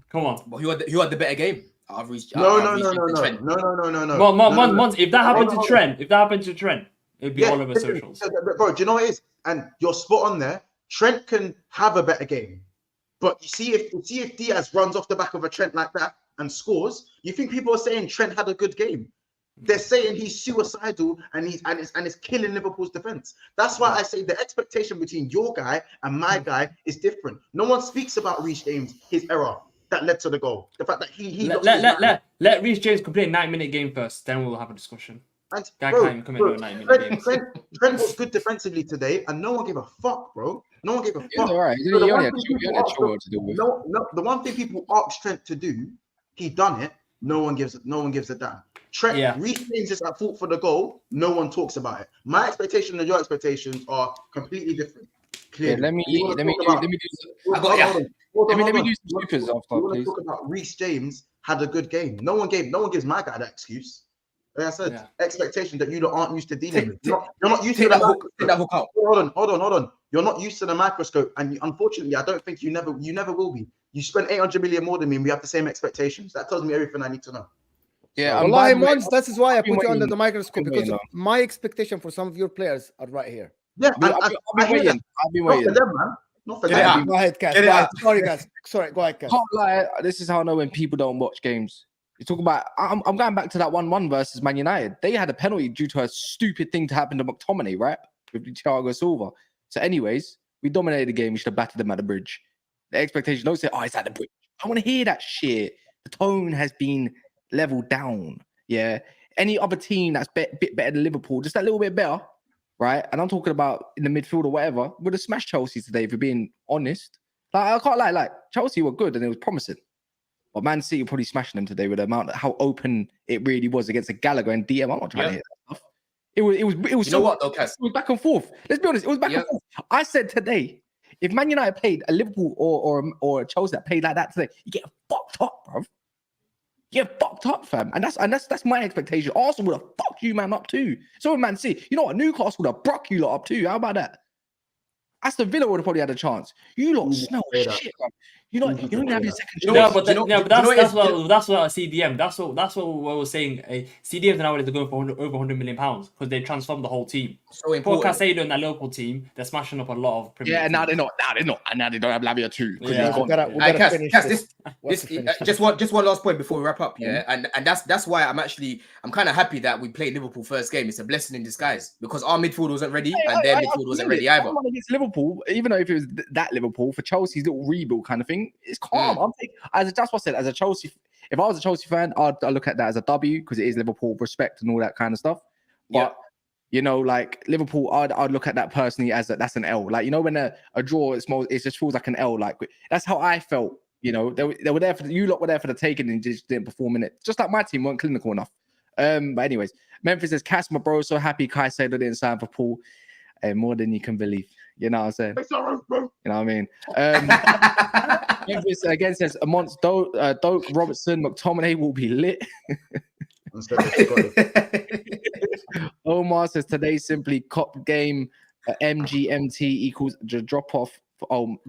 Come on. But who had the better game? I've reached. No. Mons, if that happened to Trent, it'd be all over socials. Bro, do you know what it is? And you're spot on there. Trent can have a better game, but you see if Diaz runs off the back of a Trent like that and scores, you think people are saying Trent had a good game? They're saying he's suicidal and he's killing Liverpool's defense. That's why I say the expectation between your guy and my guy is different. No one speaks about Reece James, his error that led to the goal. The fact that he let Reece James complete a 90-minute game first, then we'll have a discussion. And, Guy bro, can't commit to a 90-minute game. Trent was good defensively today, and no one gave a fuck, bro. No one gave a fuck. He was all right. He So the only one had thing Chilwell people to do with. the one thing people asked Trent to do, he done it. No one gives a damn. Trent, Reece James is at fault for the goal. No one talks about it. My expectation and your expectations are completely different. Clearly. Yeah, let me do some supers after, please. Talk about Reece James had a good game. No one gives my guy that excuse. Like I said, expectation that you aren't used to dealing with. You're not used to that hook. Take that hook out. Hold on. You're not used to the microscope, and unfortunately, I don't think you never will be. You spent 800 million more than me, and we have the same expectations. That tells me everything I need to know. Yeah, Wallahi, Mons, that is why I put you under the microscope, I've been because waiting, my expectation for some of your players are right here. Yeah, I've been waiting. Not for them, man. Not for Get it them. out. Go ahead, Cass. Get it out. Sorry, guys. Sorry, go ahead, Cass. Can't lie, this is how I know when people don't watch games. You talk about. I'm going back to that 1-1 versus Man United. They had a penalty due to a stupid thing to happen to McTominay, right? With Thiago Silva. So, anyways, we dominated the game. We should have battered them at the bridge. The expectation, don't say, "Oh, it's at the bridge." I want to hear that shit. The tone has been leveled down. Yeah. Any other team that's bit better than Liverpool, just that little bit better, right? And I'm talking about in the midfield or whatever, would have smashed Chelsea today, if you're being honest. Like, I can't lie, like Chelsea were good and it was promising. But Man City probably smashing them today with the amount of how open it really was against a Gallagher and DM. I'm not trying to hit that stuff. It was You so know what, though, Cass? it was back and forth. Let's be honest, it was back and forth. I said today, if Man United played a Liverpool or a Chelsea that played like that today, you get fucked up, bro. You get fucked up, fam. And that's my expectation. Arsenal would have fucked you, man, up too. So would Man City. You know what? Newcastle would have broke you lot up too. How about that? Aston Villa would have probably had a chance. You lot smell shit, man. You don't even have your second choice. No, but that's what a CDM. That's what we were saying. CDMs nowadays are going for over £100 million because they transformed the whole team. So important. For Caicedo and that Liverpool team, they're smashing up a lot of Premier League Now teams. they're not. And now they don't have Lavia too. Yeah. We gotta finish this. Just one last point before we wrap up. Yeah, and that's why I'm kind of happy that we played Liverpool first game. It's a blessing in disguise because our midfield wasn't ready and their midfield wasn't ready either. Against Liverpool, even though if it was that Liverpool for Chelsea's little rebuild kind of thing, it's calm. That's what I said. As a Chelsea, if I was a Chelsea fan, I'd look at that as a W because it is Liverpool, respect and all that kind of stuff. But you know, like Liverpool, I'd look at that personally as that's an L. Like, you know, when a draw, it just feels like an L. Like, that's how I felt. You know, they were there for you lot were there for the taking and just didn't perform in it. Just like my team weren't clinical enough. But anyways, Memphis says, Cass, my bro, so happy Caicedo didn't sign for Paul. More than you can believe. You know what I'm saying? You know what I mean? Memphis again says, amongst Doak, Robertson, McTominay will be lit. Omar says, today simply cop game MGMT equals a drop off.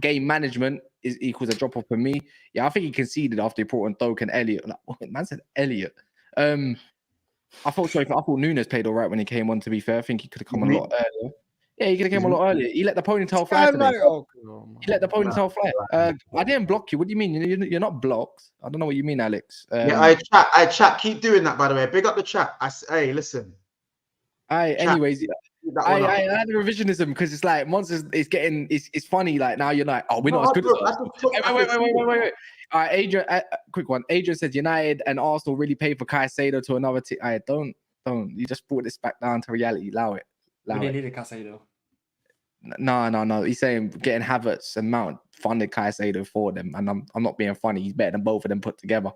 Game management is equals a drop off for me. Yeah, I think he conceded after he brought on Doak and Elliot. Like, man said Elliot. I thought Nunes played all right when he came on, to be fair. I think he could have come on a lot earlier. Yeah, he could have come a lot earlier. He let the ponytail fly today. He let the ponytail fly. I didn't block you. What do you mean? You're not blocked. I don't know what you mean, Alex. I chat. Keep doing that, by the way. Big up the chat. Hey, listen. Anyways, I had a revisionism because it's like Monsters is getting it's funny. Like now you're like, oh, we're not as good as us. Wait. All right, Adrian, quick one. Adrian says United and Arsenal really paid for Caicedo to another team. Don't. You just brought this back down to reality. Allow it. We didn't need a Caicedo. No. He's saying getting Havertz and Mount funded Caicedo for them, and I'm not being funny. He's better than both of them put together.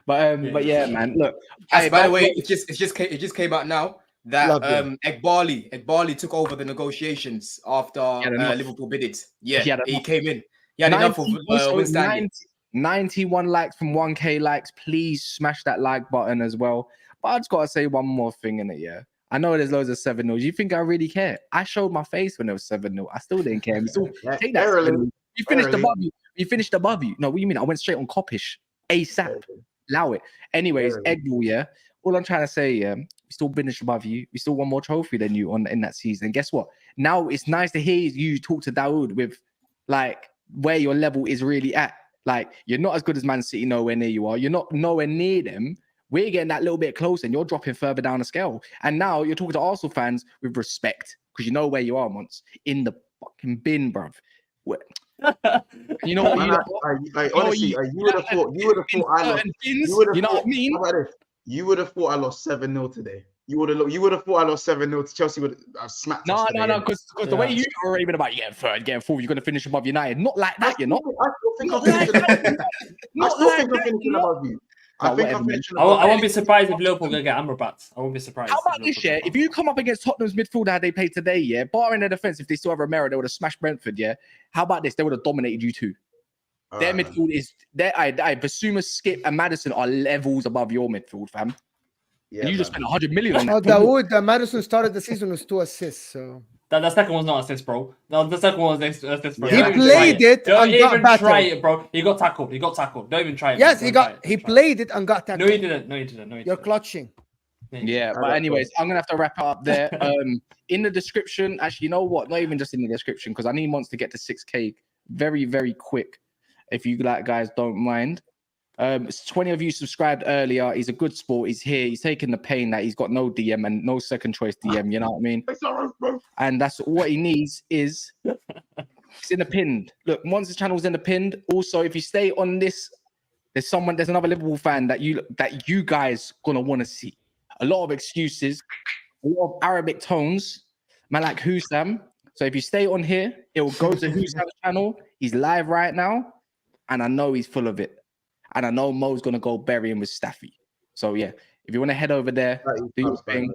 But yeah, man. Look. By the way, it just came out now that Ekbali took over the negotiations after Liverpool bid it. Yeah, he came in. He had enough of Winston. 91 likes from 1K likes. Please smash that like button as well. But I just gotta say one more thing in it. Yeah, I know there's loads of 7-0. You think I really care? I showed my face when it was 7-0. I still didn't care. Take that. You finished above you. You finished above you. No, what do you mean? I went straight on Coppish ASAP. Allow it. Anyways, Egbal, yeah. All I'm trying to say, we still finished above you. We still won more trophy than you in that season. And guess what? Now it's nice to hear you talk to Dawood with like where your level is really at. Like, you're not as good as Man City, nowhere near you are. You're not nowhere near them. We're getting that little bit closer and you're dropping further down the scale. And now you're talking to Arsenal fans with respect because you know where you are, Monts. In the fucking bin, bruv. You know what? Honestly, you would have thought I lost. You know what I mean? You would have thought I lost 7-0 today. You would have thought I lost 7-0 to Chelsea. Would have smacked us today. No, because the way you are raving about getting third, getting fourth, you're going to finish above United. Not like that, you're not. I still think I'm finishing above you. I won't be surprised if Liverpool going to get Amrabat. I won't be surprised. How about this, yeah? If you come up against Tottenham's midfield how they played today, yeah, barring their defense, if they still have Romero, they would have smashed Brentford, yeah? How about this? They would have dominated you too. Their midfield is... Basuma, Skip, and Maddison are levels above your midfield, fam. Yeah, and you just spent 100 million on that. Dawood, Maddison started the season with 2 assists, so... The second one's not assist, bro. The second one was assist, bro. He played it Don't and even got try it, bro. He got tackled. Don't even try it. Yes, he played it and got tackled. No, he didn't. You're clutching. Yeah, but anyways, I'm gonna have to wrap it up there. In the description, actually, you know what? Not even just in the description, because I need Monts to get to 6K very, very quick. If you guys don't mind. 20 of you subscribed earlier. He's a good sport. He's here. He's taking the pain that he's got no DM and no second choice DM. You know what I mean? And that's what he needs is it's in the pinned. Look, Monsters channel's in the pinned. Also, if you stay on this, there's another Liverpool fan that you guys gonna want to see. A lot of excuses, a lot of Arabic tones. Man, like Husam. So if you stay on here, it will go to Husam's channel. He's live right now, and I know he's full of it. And I know Mo's going to go bury him with Staffy. So, yeah, if you want to head over there, do your thing.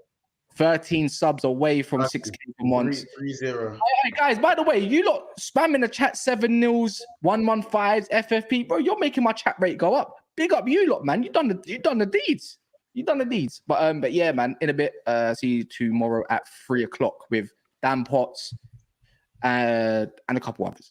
13 subs away from 6K for months. 3-0. Hey, guys, by the way, you lot spam in the chat 7-0s, 115s, FFP. Bro, you're making my chat rate go up. Big up you lot, man. You done the deeds. You done the deeds. But yeah, man, in a bit, see you tomorrow at 3 o'clock with Dan Potts and a couple others.